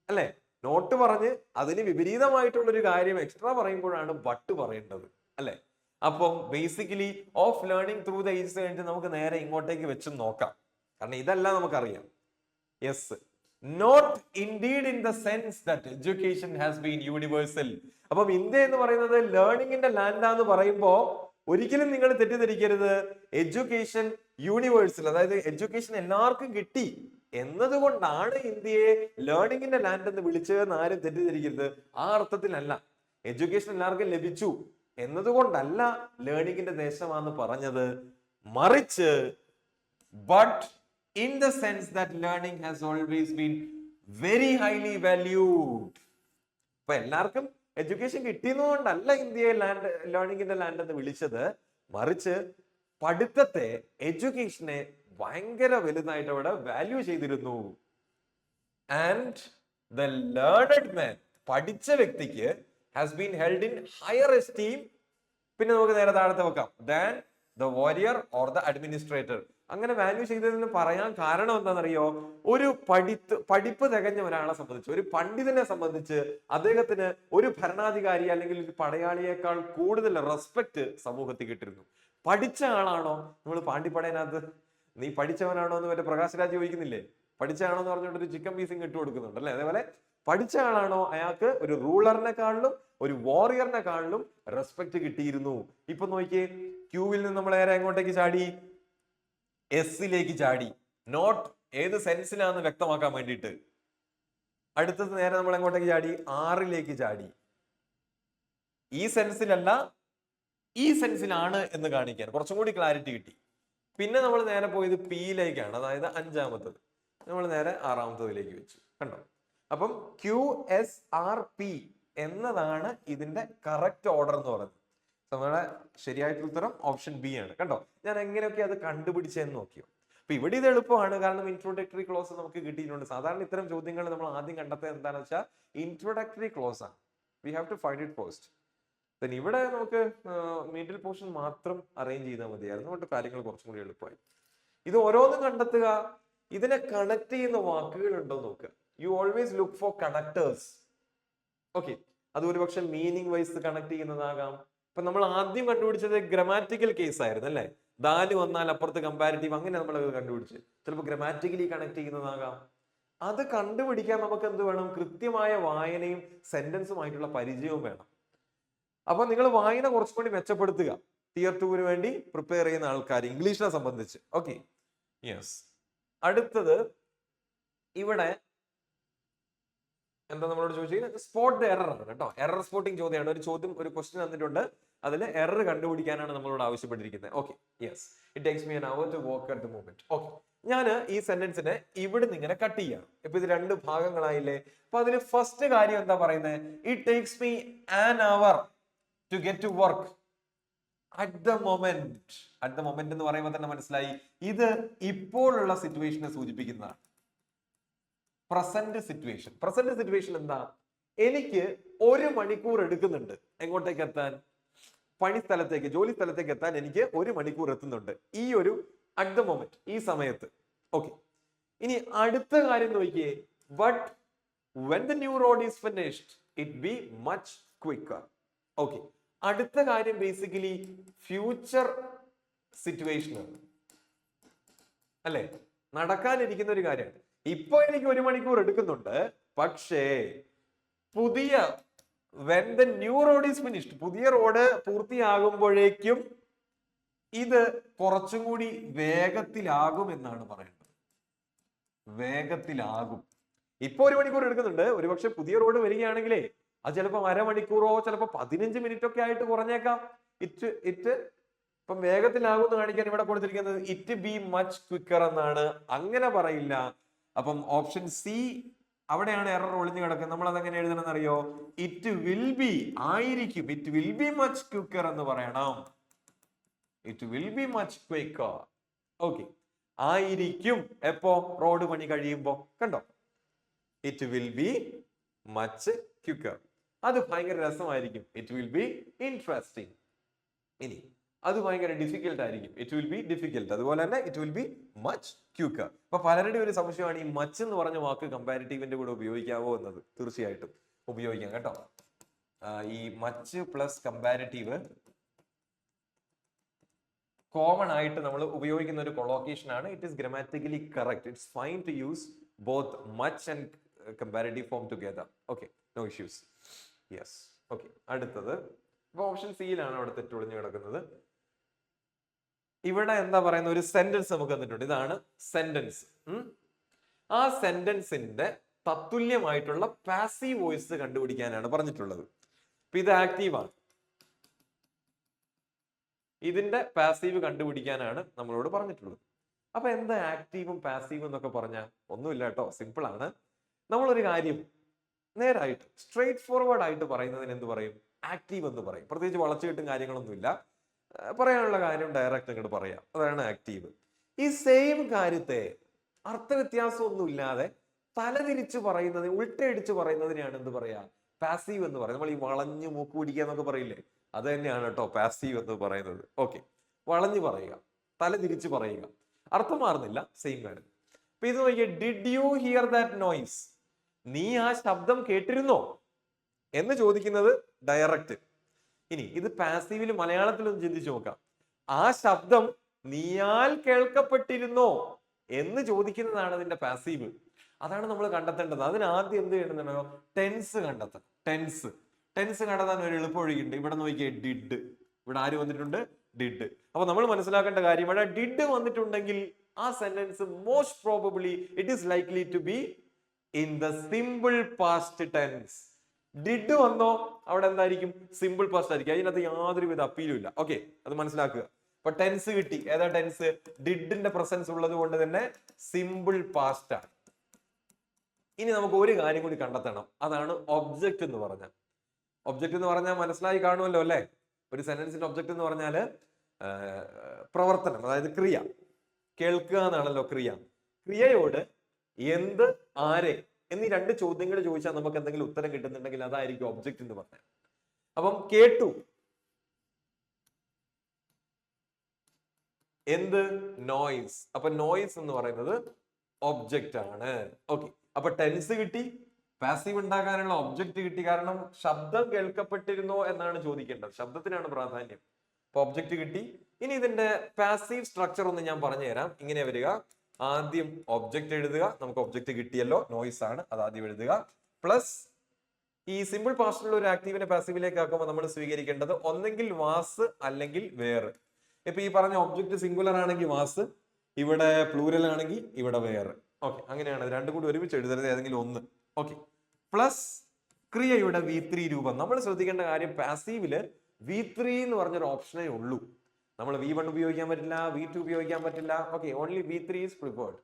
അല്ലെ? നോട്ട് പറഞ്ഞ് അതിന് വിപരീതമായിട്ടുള്ളൊരു കാര്യം എക്സ്ട്രാ പറയുമ്പോഴാണ് ബട്ട് പറയേണ്ടത്, അല്ലെ? അപ്പം basically of learning through the ages കഴിഞ്ഞിട്ട് നമുക്ക് നേരെ ഇങ്ങോട്ടേക്ക് വെച്ച് നോക്കാം, കാരണം ഇതെല്ലാം നമുക്കറിയാം. Yes, not indeed in the sense that education has been universal. അപ്പം ഇന്ത്യ എന്ന് പറയുന്നത് ലേണിംഗിന്റെ ലാൻഡാന്ന് പറയുമ്പോ ഒരിക്കലും നിങ്ങൾ തെറ്റിദ്ധരിക്കരുത് എഡ്യൂക്കേഷൻ യൂണിവേഴ്സൽ, അതായത് എഡ്യൂക്കേഷൻ എല്ലാവർക്കും കിട്ടി എന്നതുകൊണ്ടാണ് ഇന്ത്യയെ ലേണിംഗിന്റെ ലാൻഡ് എന്ന് വിളിച്ചതെന്ന് ആരും തെറ്റിദ്ധരിക്കരുത്. ആ അർത്ഥത്തിലല്ല. എഡ്യൂക്കേഷൻ എല്ലാവർക്കും ലഭിച്ചു എന്നതുകൊണ്ടല്ല ലേണിംഗിന്റെ ദേശമാണെന്ന് പറഞ്ഞത്, മറിച്ച് but in the sense that learning has always been very highly valued. ഇപ്പൊ എല്ലാവർക്കും എഡ്യൂക്കേഷൻ കിട്ടിയെന്നുകൊണ്ടല്ല ഇന്ത്യയെ ലേണിംഗിന്റെ ലാൻഡ് എന്ന് വിളിച്ചത്, മറിച്ച് പഠിത്തത്തെ, എഡ്യൂക്കേഷനെ ഭയങ്കര വലുതായിട്ട് അവിടെ വാല്യൂ ചെയ്തിരുന്നു. ആൻഡ് ദ ലേർണഡ് മാൻ, പഠിച്ച വ്യക്തിക്ക് has been held in higher esteem, പിന്നെ നമുക്ക് നേരെ താഴത്തെ വെക്കാം, than the Warrier or the administrator. അങ്ങനെ വാല്യൂ ചെയ്തതിന് പറയാൻ കാരണം എന്താണെന്നറിയോ? ഒരു പഠിപ്പ് തികഞ്ഞ ഒരാളെ സംബന്ധിച്ച്, ഒരു പണ്ഡിതനെ സംബന്ധിച്ച് അദ്ദേഹത്തിന് ഒരു ഭരണാധികാരി അല്ലെങ്കിൽ ഒരു പടയാളിയേക്കാൾ കൂടുതൽ റെസ്പെക്ട് സമൂഹത്തിൽ കിട്ടിയിരുന്നു. പഠിച്ച ആളാണോ? നമ്മൾ പാണ്ടിപ്പടയനകത്ത് നീ പഠിച്ചവനാണോ എന്ന് മറ്റേ പ്രകാശ് രാജ് ചോദിക്കുന്നില്ലേ? പഠിച്ച ആണോ എന്ന് പറഞ്ഞിട്ട് ഒരു ചിക്കൻ പീസിങ് ഇട്ട് കൊടുക്കുന്നുണ്ട് അല്ലെ? അതേപോലെ പഠിച്ച ആളാണോ അയാൾക്ക് ഒരു റൂളറിനെക്കാളിലും ഒരു വാറിയറിനെക്കാളിലും റെസ്പെക്ട് കിട്ടിയിരുന്നു. ഇപ്പൊ നോക്കിയേ, ക്യൂവിൽ നിന്ന് നമ്മൾ നേരെ എങ്ങോട്ടേക്ക് ചാടി? എസ്സിലേക്ക് ചാടി. നോട്ട് ഏത് സെൻസിലാന്ന് വ്യക്തമാക്കാൻ വേണ്ടിയിട്ട്. അടുത്തത് നേരെ നമ്മൾ എങ്ങോട്ടേക്ക് ചാടി? ആറിലേക്ക് ചാടി. ഈ സെൻസിലല്ല, ഈ സെൻസിലാണ് എന്ന് കാണിക്കാൻ കുറച്ചും കൂടി ക്ലാരിറ്റി കിട്ടി. പിന്നെ നമ്മൾ നേരെ പോയത് പിയിലേക്കാണ്, അതായത് അഞ്ചാമത്തത്. നമ്മൾ നേരെ ആറാമത്തതിലേക്ക് വെച്ചു. കണ്ടോ? അപ്പം QSRP എന്നതാണ് ഇതിന്റെ കറക്റ്റ് ഓർഡർ എന്ന് പറയുന്നത്. നമ്മുടെ ശരിയായിട്ടുള്ള ഉത്തരം ഓപ്ഷൻ ബി ആണ്. കണ്ടോ, ഞാൻ എങ്ങനെയൊക്കെ അത് കണ്ടുപിടിച്ചെന്ന് നോക്കിയോ? അപ്പൊ ഇവിടെ ഇത് എളുപ്പമാണ്, കാരണം ഇൻട്രോഡക്ടറി ക്ലോസ് നമുക്ക് കിട്ടിയിട്ടുണ്ട്. സാധാരണ ഇത്തരം ചോദ്യങ്ങൾ നമ്മൾ ആദ്യം കണ്ടെത്തുക എന്താണെന്ന് വെച്ചാൽ ഇൻട്രോഡക്ടറി ക്ലോസ് ആണ്. We have to find it first. പിന്നെ ഇവിടെ നമുക്ക് മിഡിൽ പോർഷൻ മാത്രം അറേഞ്ച് ചെയ്താൽ മതിയായിരുന്നു, അതുകൊണ്ട് കാര്യങ്ങൾ കുറച്ചും കൂടി എളുപ്പമായി. ഇത് ഓരോന്നും കണ്ടെത്തുക, ഇതിനെ കണക്ട് ചെയ്യുന്ന വാക്കുകൾ ഉണ്ടോ നോക്കുക. You always look for connectors. Okay, അത് ഒരുപക്ഷെ മീനിങ് വൈസ് കണക്ട് ചെയ്യുന്നതാകാം. ഇപ്പൊ നമ്മൾ ആദ്യം കണ്ടുപിടിച്ചത് ഗ്രമാറ്റിക്കൽ കേസ് ആയിരുന്നു അല്ലെ? ദാല് വന്നാൽ അപ്പുറത്ത് കമ്പാരിറ്റീവ്, അങ്ങനെ നമ്മൾ കണ്ടുപിടിച്ച്. ചിലപ്പോൾ ഗ്രമാറ്റിക്കലി കണക്ട് ചെയ്യുന്നതാകാം. അത് കണ്ടുപിടിക്കാൻ നമുക്ക് എന്ത് വേണം? കൃത്യമായ വായനയും സെന്റൻസുമായിട്ടുള്ള പരിചയവും വേണം. അപ്പൊ നിങ്ങൾ വായന കുറച്ചുകൂടി മെച്ചപ്പെടുത്തുക, Tier 2 വേണ്ടി പ്രിപ്പയർ ചെയ്യുന്ന ആൾക്കാർ, ഇംഗ്ലീഷിനെ സംബന്ധിച്ച്. Okay, yes. അടുത്തത് ഇവിടെ എന്താ നമ്മളോട് ചോദിച്ചത്? സ്പോട്ട് ദ എറർ ആണ് കേട്ടോ. എറർ സ്പോട്ടിംഗ് ചോദ്യമാണ്. ഒരു ചോദ്യം, ഒരു ക്വസ്റ്റ്യൻ തന്നിട്ടുണ്ട്, അതിൽ എറർ കണ്ടുപിടിക്കാനാണ് നമ്മളോട് ആവശ്യപ്പെട്ടിരിക്കുന്നത്. Okay, yes. It takes me an hour to walk at the moment. Okay, ഞാൻ ഈ സെന്റൻസിനെ ഇവിടെ നിന്ന് ഇങ്ങനെ കട്ട് ചെയ്യാം. ഇപ്പൊ ഇത് രണ്ട് ഭാഗങ്ങളായില്ലേ? അപ്പൊ അതിൽ ഫസ്റ്റ് കാര്യം എന്താ പറയുന്നത്? It takes me an hour to get to work at the moment. At the moment എന്ന് പറയുമ്പോൾ തന്നെ മനസ്സിലായി, ഇത് ഇപ്പോഴുള്ള സിറ്റുവേഷനെ സൂചിപ്പിക്കുന്നതാണ്. Present situation. പ്രസന്റ് സിറ്റുവേഷൻ എന്താ? എനിക്ക് 1 മണിക്കൂർ എടുക്കുന്നുണ്ട് എങ്ങോട്ടേക്ക് എത്താൻ? പണി സ്ഥലത്തേക്ക്, ജോലി സ്ഥലത്തേക്ക് എത്താൻ എനിക്ക് 1 മണിക്കൂർ എത്തുന്നുണ്ട് ഈ ഒരു അറ്റ് ദ മൊമെന്റ്, ഈ സമയത്ത്. ഓക്കെ, ഇനി അടുത്ത കാര്യം നോക്കിയേ. But when the new road is finished it be much quicker. Okay, അടുത്ത കാര്യം ബേസിക്കലി ഫ്യൂച്ചർ സിറ്റുവേഷൻ അല്ലെ? നടക്കാനിരിക്കുന്ന ഒരു കാര്യമാണ്. ഇപ്പൊ എനിക്ക് 1 മണിക്കൂർ എടുക്കുന്നുണ്ട്, പക്ഷേ പുതിയ when the new road is finished, പുതിയ റോഡ് പൂർത്തിയാകുമ്പോഴേക്കും ഇത് കുറച്ചും കൂടി വേഗത്തിലാകും എന്നാണ് പറയുന്നത്. വേഗത്തിലാകും. ഇപ്പൊ 1 മണിക്കൂർ എടുക്കുന്നുണ്ട്, ഒരുപക്ഷെ പുതിയ റോഡ് വരികയാണെങ്കിലേ അത് ചിലപ്പോൾ അരമണിക്കൂറോ ചിലപ്പോൾ 15 മിനിറ്റ് ഒക്കെ ആയിട്ട് കുറഞ്ഞേക്കാം. ഇപ്പം വേഗത്തിലാകും എന്ന് കാണിക്കാൻ ഇവിടെ കൊടുത്തിരിക്കുന്നത് ഇറ്റ് ബി മച്ച് ക്വിക്കർ എന്നാണ്. അങ്ങനെ പറയില്ല. അപ്പം ഓപ്ഷൻ സി അവിടെയാണ് എറർ ഒളിഞ്ഞു കിടക്കുന്നത്. നമ്മൾ അതെങ്ങനെ എഴുതണം അറിയോ? ഇറ്റ് വിൽ ബി, ആയിരിക്കും. It will be much quicker എന്ന് പറയണം. It will be much quicker. Okay, ആയിരിക്കും എപ്പോ? റോഡ് പണി കഴിയുമ്പോ. കണ്ടോ, it will be much quicker. അത് ഭയങ്കര രസമായിരിക്കും. It will be interesting. ഇനി അത് ഭയങ്കര ഡിഫിക്കൽട്ട് ആയിരിക്കും. It will be difficult. അതുപോലെ തന്നെ ഇറ്റ് വിൽ ബി മച്ച് ക്യൂക്കർ. അപ്പൊ പലരുടെയും ഒരു സംശയമാണ് ഈ മച്ച് എന്ന് പറഞ്ഞ വാക്ക് കമ്പാരിറ്റീവിന്റെ കൂടെ ഉപയോഗിക്കാവോ എന്നത്. തീർച്ചയായിട്ടും ഉപയോഗിക്കാം കേട്ടോ. ഈ മച്ച് പ്ലസ് കമ്പാരിറ്റീവ് കോമൺ ആയിട്ട് നമ്മൾ ഉപയോഗിക്കുന്ന ഒരു കൊളോക്കേഷൻ ആണ്. It is grammatically correct. It's fine to use both much and comparative form together. Okay, no issues. Yes, okay. അടുത്തത് ഇപ്പൊ ഓപ്ഷൻ സിയിലാണ് അവിടെ തെറ്റൊളിഞ്ഞു കിടക്കുന്നത്. ഇവിടെ എന്താ പറയുന്ന ഒരു സെന്റൻസ് നമുക്ക് തന്നിട്ടുണ്ട്. ഇതാണ് സെന്റൻസ്. ആ സെന്റൻസിന്റെ തത്തുല്യമായിട്ടുള്ള പാസീവ് വോയിസ് കണ്ടുപിടിക്കാനാണ് പറഞ്ഞിട്ടുള്ളത്. അപ്പൊ ഇത് ആക്റ്റീവാണ്. ഇതിന്റെ പാസീവ് കണ്ടുപിടിക്കാനാണ് നമ്മളോട് പറഞ്ഞിട്ടുള്ളത്. അപ്പൊ എന്താ ആക്റ്റീവും പാസീവും എന്നൊക്കെ പറഞ്ഞാൽ ഒന്നുമില്ല കേട്ടോ, സിമ്പിൾ ആണ്. നമ്മളൊരു കാര്യം നേരായിട്ട് സ്ട്രെയിറ്റ് ഫോർവേഡ് ആയിട്ട് പറയുന്നതിന് എന്ത് പറയും? ആക്റ്റീവ് എന്ന് പറയും. പ്രത്യേകിച്ച് വളച്ചുകെട്ടും കാര്യങ്ങളൊന്നുമില്ല, പറയാനുള്ള കാര്യം ഡയറക്റ്റ് അങ്ങോട്ട് പറയാം, അതാണ് ആക്റ്റീവ്. ഈ സെയിം കാര്യത്തെ അർത്ഥവ്യത്യാസമൊന്നും ഇല്ലാതെ തലതിരിച്ച് പറയുന്നത്, ഉൾട്ടയടിച്ച് പറയുന്നതിനെയാണ് എന്ത് പറയാ? പാസീവ് എന്ന് പറയുന്നത്. നമ്മൾ ഈ വളഞ്ഞു മൂക്ക് പിടിക്കുക എന്നൊക്കെ പറയില്ലേ, അത് തന്നെയാണ് കേട്ടോ പാസീവ് എന്ന് പറയുന്നത്. ഓക്കെ, വളഞ്ഞു പറയുക, തലതിരിച്ച് പറയുക, അർത്ഥം മാറുന്നില്ല, സെയിം കാര്യം. അപ്പൊ ഇത് നോക്കിയേ, did you here that noise? നീ ആ ശബ്ദം കേട്ടിരുന്നോ എന്ന് ചോദിക്കുന്നത് ഡയറക്റ്റ്. ഇനി ഇത് പാസീവില് മലയാളത്തിലൊന്ന് ചിന്തിച്ചു നോക്കാം. ആ ശബ്ദം നീയാൽ കേൾക്കപ്പെട്ടിരുന്നോ എന്ന് ചോദിക്കുന്നതാണ് അതിന്റെ പാസീവ്. അതാണ് നമ്മൾ കണ്ടെത്തേണ്ടത്. അതിന് ആദ്യം എന്ത് ചെയ്യണമെന്നോ? ടെൻസ് കണ്ടെത്തണം. ടെൻസ് കണ്ടെത്താൻ ഒരു എളുപ്പ വഴിയുണ്ട്. ഇവിടെ നോക്കിയേ, ഡിഡ്. ഇവിടെ ആര് വന്നിട്ടുണ്ട്? ഡിഡ്. അപ്പൊ നമ്മൾ മനസ്സിലാക്കേണ്ട കാര്യം, ഇവിടെ ഡിഡ് വന്നിട്ടുണ്ടെങ്കിൽ ആ sentence most probably it is likely to be in the simple past tense. Did വന്നോ അവിടെ എന്തായിരിക്കും? സിമ്പിൾ പാസ്റ്റ് ആയിരിക്കും. അതിനകത്ത് യാതൊരുവിധ അപ്പീലും ഇല്ല. ഓക്കെ, അത് മനസ്സിലാക്കുക. അപ്പൊ ടെൻസ് കിട്ടി. ഏതാ ടെൻസ്? ഡിഡിന്റെ പ്രസൻസ് ഉള്ളത് കൊണ്ട് തന്നെ സിമ്പിൾ പാസ്റ്റ് ആണ്. ഇനി നമുക്ക് ഒരു കാര്യം കൂടി കണ്ടെത്തണം. അതാണ് ഒബ്ജക്റ്റ് എന്ന് പറഞ്ഞാൽ. ഒബ്ജക്റ്റ് എന്ന് പറഞ്ഞാൽ മനസ്സിലായി കാണുമല്ലോ അല്ലെ? ഒരു സെന്റൻസിന്റെ ഒബ്ജക്റ്റ് എന്ന് പറഞ്ഞാല് പ്രവർത്തനം, അതായത് ക്രിയ. കേൾക്കുക എന്നാണല്ലോ ക്രിയ. ക്രിയയോട് എന്ത്, ആരെ എന്നീ രണ്ട് ചോദ്യങ്ങൾ ചോദിച്ചാൽ നമുക്ക് എന്തെങ്കിലും ഉത്തരം കിട്ടുന്നുണ്ടെങ്കിൽ അതായിരിക്കും ഒബ്ജക്റ്റ് എന്ന് പറഞ്ഞാൽ. അപ്പം കേട്ടു, എന്ത്? നോയ്സ്. അപ്പൊ നോയ്സ് എന്ന് പറയുന്നത് ഒബ്ജക്റ്റ് ആണ്. ഓക്കെ, അപ്പൊ ടെൻസ് കിട്ടി, പാസീവ് ഉണ്ടാക്കാനുള്ള ഒബ്ജക്റ്റ് കിട്ടി. കാരണം ശബ്ദം കേൾക്കപ്പെട്ടിരുന്നോ എന്നാണ് ചോദിക്കേണ്ടത്, ശബ്ദത്തിനാണ് പ്രാധാന്യം. അപ്പൊ ഒബ്ജക്റ്റ് കിട്ടി. ഇനി ഇതിന്റെ പാസീവ് സ്ട്രക്ചർ ഒന്ന് ഞാൻ പറഞ്ഞു തരാം. ഇങ്ങനെ വരിക, ആദ്യം ഒബ്ജക്റ്റ് എഴുതുക. നമുക്ക് ഒബ്ജക്റ്റ് കിട്ടിയല്ലോ, നോയ്സ് ആണ്, അത് ആദ്യം എഴുതുക. പ്ലസ് ഈ സിമ്പിൾ പാസ്റ്റിലുള്ള ഒരു ആക്റ്റീവിനെ പാസീവിലേക്ക് ആക്കുമ്പോൾ നമ്മൾ സ്വീകരിക്കേണ്ടത് ഒന്നെങ്കിൽ വാസ് അല്ലെങ്കിൽ വേറെ. ഇപ്പൊ ഈ പറഞ്ഞ ഒബ്ജക്റ്റ് സിംഗുലർ ആണെങ്കിൽ വാസ്, ഇവിടെ പ്ലൂരൽ ആണെങ്കിൽ ഇവിടെ വേറെ. ഓക്കെ, അങ്ങനെയാണ്. രണ്ടും കൂടി ഒരുമിച്ച് എഴുതരുത്, ഏതെങ്കിലും ഒന്ന്. ഓക്കെ, പ്ലസ് ക്രിയയുടെ V3 രൂപം. നമ്മൾ ശ്രദ്ധിക്കേണ്ട കാര്യം, പാസീവില് V3 എന്ന് പറഞ്ഞൊരു ഓപ്ഷനേ ഉള്ളൂ. നമ്മൾ V1 ഉപയോഗിക്കാൻ പറ്റില്ല, V2 ഉപയോഗിക്കാൻ പറ്റില്ല. Okay, only V3 is preferred.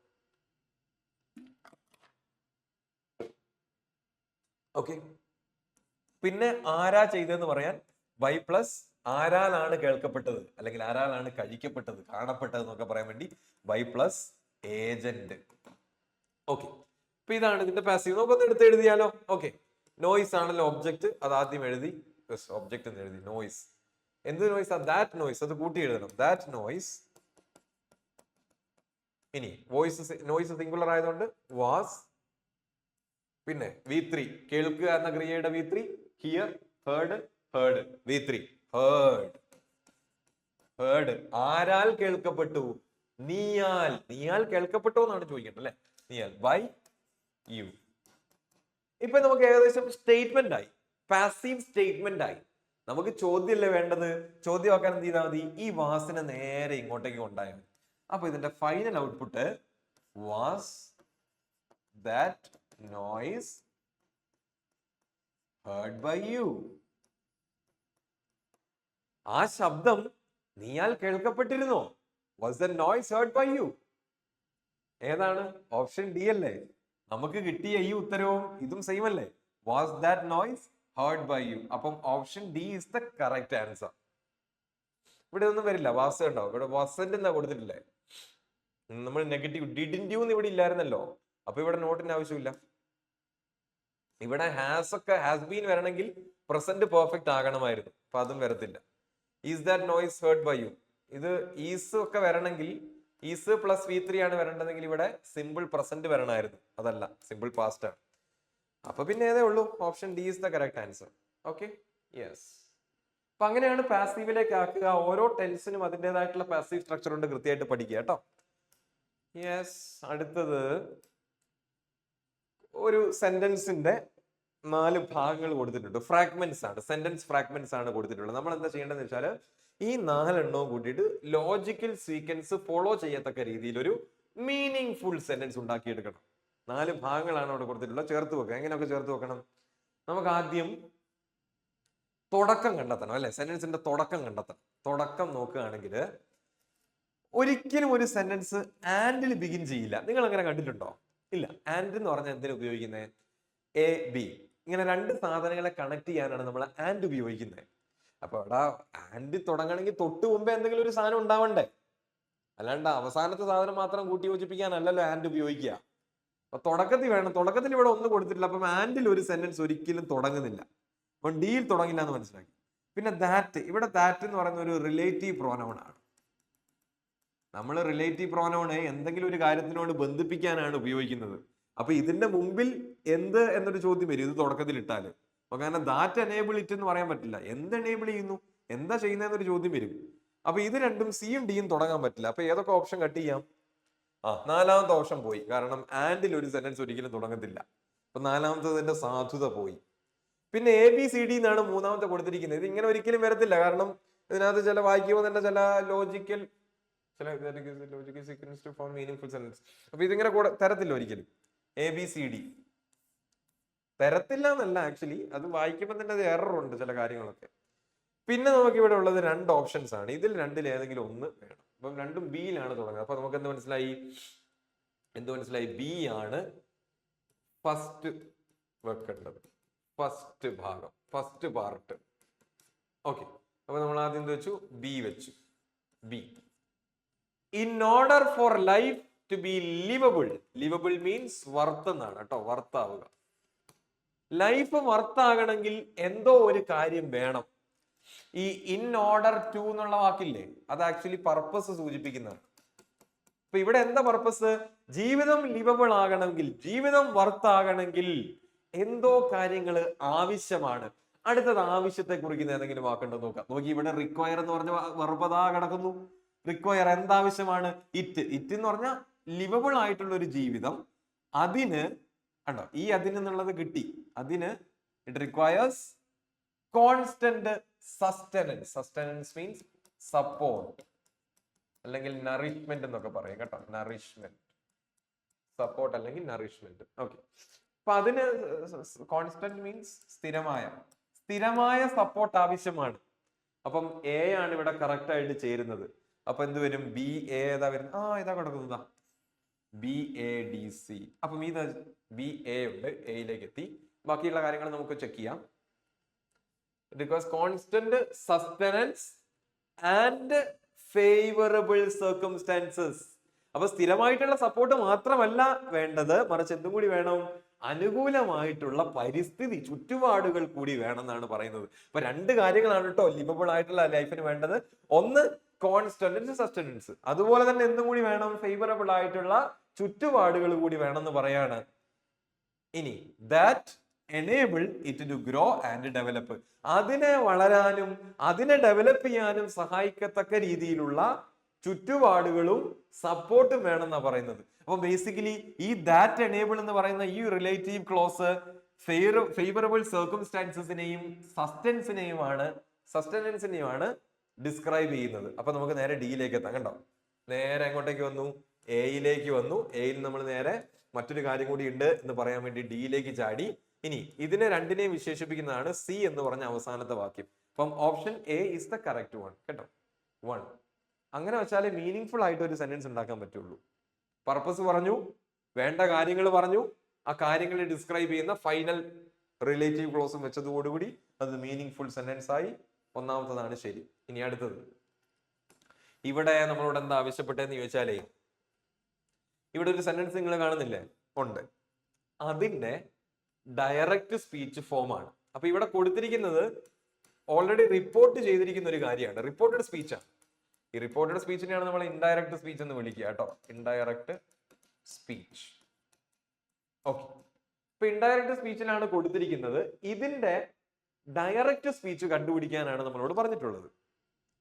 Okay, പിന്നെ ആരാ ചെയ്തതെന്ന് പറയാൻ ബൈ പ്ലസ് ആരാലാണ് കേൾക്കപ്പെട്ടത് അല്ലെങ്കിൽ ആരാലാണ് കഴിക്കപ്പെട്ടത്, കാണപ്പെട്ടത് എന്നൊക്കെ പറയാൻ വേണ്ടി ബൈ പ്ലസ് ഏജന്റ്. ഓക്കെ, അപ്പൊ ഇതാണ് ഇതിന്റെ പാസീവ്. നമുക്കൊന്ന് എടുത്ത് എഴുതിയാലോ? ഓക്കെ, നോയ്സ് ആണല്ലോ ഒബ്ജക്റ്റ്, അത് ആദ്യം എഴുതി. ഒബ്ജക്റ്റ് എന്ന് എഴുതി. നോയ്സ്, എന്ത് നോയ്സ്? ദാറ്റ് നോയ്സ്, അത് കൂട്ടി എഴുതണം. That noise. ഇനി വോയിസ്, നോയ്സ് സിംഗുലർ ആയതുകൊണ്ട് വാസ്. പിന്നെ V3, കേൾക്കുക എന്ന ക്രിയയുടെ V3, hear, heard, heard, V3, heard. Heard ആരാൽ കേൾക്കപ്പെട്ടു? നീയാൽ. നീയാൽ കേൾക്കപ്പെട്ടു എന്നാണ് ചോദിക്കേണ്ടത് അല്ലെ? നീയാൽ, ബൈ യു. ഇപ്പൊ നമുക്ക് ഏകദേശം സ്റ്റേറ്റ്മെന്റ് ആയി, പാസീവ് സ്റ്റേറ്റ്മെന്റ് ആയി. നമുക്ക് ചോദ്യമല്ലേ വേണ്ടത്? ചോദ്യമാക്കാൻ എന്ത് ചെയ്താൽ മതി? ഈ വാസിനെ നേരെ ഇങ്ങോട്ടേക്ക് കൊണ്ടായാൽ മതി. അപ്പൊ ഇതിന്റെ final output was that noise heard by you. ആ ശബ്ദം നീയാൽ കേൾക്കപ്പെട്ടിരുന്നോ? Was the noise heard by you? ഏതാണ്? ഓപ്ഷൻ ഡി അല്ലേ? നമുക്ക് കിട്ടിയ ഈ ഉത്തരവും ഇതും സെയിം അല്ലേ? Was that noise heard by you. അപ്പം option D is the correct answer. ഇവിടെ ഒന്നും വരില്ല, വാസ് ഉണ്ടോ? ഇവിടെ വാസന്റ് എന്നാ കൊടുത്തിട്ടില്ലേ? നമ്മൾ നെഗറ്റീവ് ഡിഡിന്റ് യു ഇവിടെ ഇല്ലായിരുന്നല്ലോ, അപ്പൊ ഇവിടെ നോട്ടിന്റെ ആവശ്യമില്ല. ഇവിടെ ഹാസ് ഒക്കെ ഹാസ് ബീൻ വരണമെങ്കിൽ പ്രസന്റ് പെർഫെക്റ്റ് ആകണമായിരുന്നു, അപ്പൊ അതും വരത്തില്ല. Is that noise heard by you. ഇത് ഈസ് ഒക്കെ വരണമെങ്കിൽ ഈസ് പ്ലസ് V3 ആണ് വരേണ്ടതെങ്കിൽ ഇവിടെ സിമ്പിൾ പ്രസന്റ് വരണമായിരുന്നു. അതല്ല, സിമ്പിൾ പാസ്റ്റ് ആണ്. അപ്പൊ പിന്നെ ഏതേ ഉള്ളൂ, option D is the correct answer. Okay, yes. അപ്പൊ അങ്ങനെയാണ് പാസീവിലേക്ക് ആക്കുക. ഓരോ ടെൻസിനും അതിൻ്റെതായിട്ടുള്ള പാസീവ് സ്ട്രക്ചർ ഉണ്ട്, കൃത്യമായിട്ട് പഠിക്കുക കേട്ടോ. യെസ്, അടുത്തത് ഒരു സെന്റൻസിന്റെ 4 ഭാഗങ്ങൾ കൊടുത്തിട്ടുണ്ട്. ഫ്രാഗ്മെന്റ്സ് ആണ്, സെന്റൻസ് ഫ്രാഗ്മെന്റ്സ് ആണ് കൊടുത്തിട്ടുള്ളത്. നമ്മൾ എന്താ ചെയ്യേണ്ടതെന്ന് വെച്ചാൽ ഈ 4 എണ്ണവും കൂട്ടിയിട്ട് ലോജിക്കൽ സീക്വൻസ് ഫോളോ ചെയ്യത്തക്ക രീതിയിൽ ഒരു മീനിങ് ഫുൾ സെന്റൻസ് ഉണ്ടാക്കിയെടുക്കണം. 4 ഭാഗങ്ങളാണ് അവിടെ കൊടുത്തിട്ടുള്ളത്. ചേർത്ത് വെക്കുക. എങ്ങനെയൊക്കെ ചേർത്ത് വെക്കണം? നമുക്ക് ആദ്യം തുടക്കം കണ്ടെത്തണം അല്ലെ? സെന്റൻസിന്റെ തുടക്കം കണ്ടെത്തണം. തുടക്കം നോക്കുകയാണെങ്കിൽ ഒരിക്കലും ഒരു സെന്റൻസ് ആൻഡിൽ ബിഗിൻ ചെയ്യില്ല. നിങ്ങൾ അങ്ങനെ കണ്ടിട്ടുണ്ടോ? ഇല്ല. ആൻഡ് എന്ന് പറഞ്ഞാൽ എന്തിനാ ഉപയോഗിക്കുന്നത്? എ ബി, ഇങ്ങനെ 2 സാധനങ്ങളെ കണക്ട് ചെയ്യാനാണ് നമ്മൾ ആൻഡ് ഉപയോഗിക്കുന്നത്. അപ്പൊ അവിടെ ആൻഡ് തുടങ്ങണമെങ്കിൽ തൊട്ട് മുമ്പേ എന്തെങ്കിലും ഒരു സാധനം ഉണ്ടാവണ്ടേ? അല്ലാണ്ട് അവസാനത്തെ സാധനം മാത്രം കൂട്ടി യോജിപ്പിക്കാനല്ലല്ലോ ആൻഡ് ഉപയോഗിക്കുക. അപ്പൊ തുടക്കത്തിൽ വേണം. തുടക്കത്തിൽ ഇവിടെ ഒന്നും കൊടുത്തിട്ടില്ല. അപ്പം ആൻഡിൽ ഒരു സെന്റൻസ് ഒരിക്കലും തുടങ്ങുന്നില്ല. അപ്പം ഡിയിൽ തുടങ്ങില്ല എന്ന് മനസ്സിലാക്കി. പിന്നെ ദാറ്റ്, ഇവിടെ ദാറ്റ് എന്ന് പറയുന്ന ഒരു റിലേറ്റീവ് പ്രോനൗൺ ആണ്. നമ്മൾ റിലേറ്റീവ് പ്രോനൗണ് എന്തെങ്കിലും ഒരു കാര്യത്തിനോട് ബന്ധിപ്പിക്കാനാണ് ഉപയോഗിക്കുന്നത്. അപ്പൊ ഇതിന്റെ മുമ്പിൽ എന്ത് എന്നൊരു ചോദ്യം വരും ഇത് തുടക്കത്തിൽ ഇട്ടാല്. അപ്പൊ കാരണം ദാറ്റ് എനേബിൾ ഇറ്റ് എന്ന് പറയാൻ പറ്റില്ല. എന്ത് എനേബിൾ ചെയ്യുന്നു, എന്താ ചെയ്യുന്നതെന്നൊരു ചോദ്യം വരും. അപ്പൊ ഇത് രണ്ടും സിയും ഡിയും തുടങ്ങാൻ പറ്റില്ല. അപ്പൊ ഏതൊക്കെ ഓപ്ഷൻ കട്ട് ചെയ്യാം? 4ാമത്തെ ഓപ്ഷൻ പോയി. കാരണം ആൻഡിൽ ഒരു സെന്റൻസ് ഒരിക്കലും തുടങ്ങത്തില്ല. അപ്പൊ 4ാമത്തതിന്റെ സാധുത പോയി. പിന്നെ ABCD എന്നാണ് 3ാമത്തെ കൊടുത്തിരിക്കുന്നത്. ഇത് ഇങ്ങനെ ഒരിക്കലും വരത്തില്ല. കാരണം ഇതിനകത്ത് ചില വായിക്കുമ്പോൾ തന്നെ ചില logical sequence to form meaningful sentence. അപ്പൊ ഇതിങ്ങനെ തരത്തില്ല ഒരിക്കലും. ABCD തരത്തില്ല എന്നല്ല, ആക്ച്വലി അത് വായിക്കുമ്പോൾ തന്നെ അത് എറർ ഉണ്ട് ചില കാര്യങ്ങളൊക്കെ. പിന്നെ നമുക്ക് ഇവിടെ ഉള്ളത് 2 ഓപ്ഷൻസ് ആണ്. ഇതിൽ 2ൽ ഏതെങ്കിലും ഒന്ന് വേണം. അപ്പം 2ഉം ബിയിലാണ് തുടങ്ങുന്നത്. അപ്പൊ നമുക്ക് എന്ത് മനസ്സിലായി? ബി ആണ് ഫസ്റ്റ് വെക്കേണ്ടത്, ഫസ്റ്റ് ഭാഗം, ഫസ്റ്റ് പാർട്ട്. ഓക്കെ, അപ്പൊ നമ്മൾ ആദ്യം എന്ത് വെച്ചു? ബി വെച്ചു. B, in order for life to be livable. Livable means worth എന്നാണ് കേട്ടോ, വർത്താവുക. ലൈഫ് വർത്താകണമെങ്കിൽ എന്തോ ഒരു കാര്യം വേണം. ഈ ഇൻ ഓർഡർ ടു എന്നുള്ള വാക്കില്ലേ, അത് ആക്ച്വലി പർപ്പസ് സൂചിപ്പിക്കുന്നതാണ്. അപ്പൊ ഇവിടെ എന്താ പർപ്പസ്? ജീവിതം ലിവബിൾ ആകണമെങ്കിൽ, ജീവിതം വർത്താകണമെങ്കിൽ എന്തോ കാര്യങ്ങൾ ആവശ്യമാണ്. അടുത്തത് ആവശ്യത്തെ കുറിക്കുന്ന ഏതെങ്കിലും വാക്കുണ്ടോ നോക്കാം. നോക്കി, ഇവിടെ റിക്വയർ എന്ന് പറഞ്ഞ വർബതാ കിടക്കുന്നു. റിക്വയർ എന്താവശ്യമാണ്? ഇറ്റ്. ഇറ്റ് എന്ന് പറഞ്ഞാൽ ലിവബിൾ ആയിട്ടുള്ള ഒരു ജീവിതം. അതിന് കണ്ടോ, ഈ അതിന് എന്നുള്ളത് കിട്ടി. അതിന് it requires constant sustenance. Sustenance means support അല്ലെങ്കിൽ നറിഷ്മെന്റ് എന്നൊക്കെ പറയും കേട്ടോ. നറിഷ്മെന്റ്, സപ്പോർട്ട് അല്ലെങ്കിൽ നറിഷ്മെന്റ്. ഓക്കെ, അപ്പൊ അതിന് കോൺസ്റ്റന്റ് മീൻസ് സ്ഥിരമായ സപ്പോർട്ട് ആവശ്യമാണ്. അപ്പം എ ആണ് ഇവിടെ കറക്റ്റ് ആയിട്ട് ചേരുന്നത്. അപ്പൊ എന്ത് വരും? ബി എ ഏതാ വരുന്നത്? ഇതാ കിടക്കുന്നതാ, BADC. അപ്പം ഇത് BA ഉണ്ട്, എയിലേക്ക് എത്തി. ബാക്കിയുള്ള കാര്യങ്ങൾ നമുക്ക് ചെക്ക് ചെയ്യാം. Because constant sustenance and favourable circumstances. അപ്പൊ സ്ഥിരമായിട്ടുള്ള സപ്പോർട്ട് മാത്രമല്ല വേണ്ടത്, മറിച്ച് എന്തും കൂടി വേണം? അനുകൂലമായിട്ടുള്ള പരിസ്ഥിതി, ചുറ്റുപാടുകൾ കൂടി വേണം എന്നാണ് പറയുന്നത്. അപ്പൊ 2 കാര്യങ്ങളാണ് കേട്ടോ ലിവബിൾ ആയിട്ടുള്ള ലൈഫിന് വേണ്ടത്. ഒന്ന് കോൺസ്റ്റന്റ് സസ്റ്റനൻസ്, അതുപോലെ തന്നെ എന്തും കൂടി വേണം? ഫേവറബിൾ ആയിട്ടുള്ള ചുറ്റുപാടുകൾ കൂടി വേണമെന്ന് പറയാണ്. ഇനി that enable it to grow and develop. അതിനെ വളരാനും അതിനെ ഡെവലപ്പ് ചെയ്യാനും സഹായിക്കത്തക്ക രീതിയിലുള്ള ചുറ്റുപാടുകളും സപ്പോർട്ടും വേണമെന്നാ പറയുന്നത്. അപ്പൊ ബേസിക്കലി ഈ ദാറ്റ് എനേബിൾ എന്ന് പറയുന്ന ഈ റിലേറ്റീവ് ക്ലോസ് ഫേവറബിൾ സർക്കംസ്റ്റാൻസസിനെയും സസ്റ്റനൻസിനെയുമാണ് ഡിസ്ക്രൈബ് ചെയ്യുന്നത്. അപ്പൊ നമുക്ക് നേരെ ഡിയിലേക്ക് എത്താം. കണ്ടോ, നേരെ എങ്ങോട്ടേക്ക് വന്നു? എയിലേക്ക് വന്നു. എയിൽ നമ്മൾ നേരെ മറ്റൊരു കാര്യം കൂടി ഉണ്ട് എന്ന് പറയാൻ വേണ്ടി ഡിയിലേക്ക് ചാടി. ഇനി ഇതിനെ 2നെയും വിശേഷിപ്പിക്കുന്നതാണ് സി എന്ന് പറഞ്ഞ അവസാനത്തെ വാക്യം. അപ്പം option A is the correct one കേട്ടോ. 1 അങ്ങനെ വെച്ചാലേ മീനിങ് ആയിട്ട് ഒരു സെന്റൻസ് ഉണ്ടാക്കാൻ പറ്റുള്ളൂ. പർപ്പസ് പറഞ്ഞു, വേണ്ട കാര്യങ്ങൾ പറഞ്ഞു, ആ കാര്യങ്ങളെ ഡിസ്ക്രൈബ് ചെയ്യുന്ന ഫൈനൽ റിലേറ്റീവ് ക്ലോസും വെച്ചതോടുകൂടി അത് മീനിങ് ഫുൾ സെന്റൻസ് ആയി. 1ാമത്തതാണ് ശരി. ഇനി അടുത്തത്, ഇവിടെ നമ്മളോട് എന്താ ആവശ്യപ്പെട്ടതെന്ന് ചോദിച്ചാലേ, ഇവിടെ ഒരു സെന്റൻസ് നിങ്ങൾ കാണുന്നില്ലേ? ഉണ്ട്. അതിന്റെ ഡയറക്റ്റ് സ്പീച്ച് ഫോം ആണ്. അപ്പൊ ഇവിടെ കൊടുത്തിരിക്കുന്നത് ഓൾറെഡി റിപ്പോർട്ട് ചെയ്തിരിക്കുന്ന ഒരു കാര്യമാണ്, റിപ്പോർട്ടഡ് സ്പീച്ചാണ്. ഈ റിപ്പോർട്ടഡ് സ്പീച്ചിനെയാണ് നമ്മൾ ഇൻഡയറക്റ്റ് സ്പീച്ച് എന്ന് വിളിക്കുക കേട്ടോ, ഇൻഡയറക്റ്റ് സ്പീച്ച്. ഓക്കെ, ഇപ്പൊ ഇൻഡയറക്റ്റ് സ്പീച്ചിലാണ് കൊടുത്തിരിക്കുന്നത്. ഇതിന്റെ ഡയറക്റ്റ് സ്പീച്ച് കണ്ടുപിടിക്കാനാണ് നമ്മളോട് പറഞ്ഞിട്ടുള്ളത്.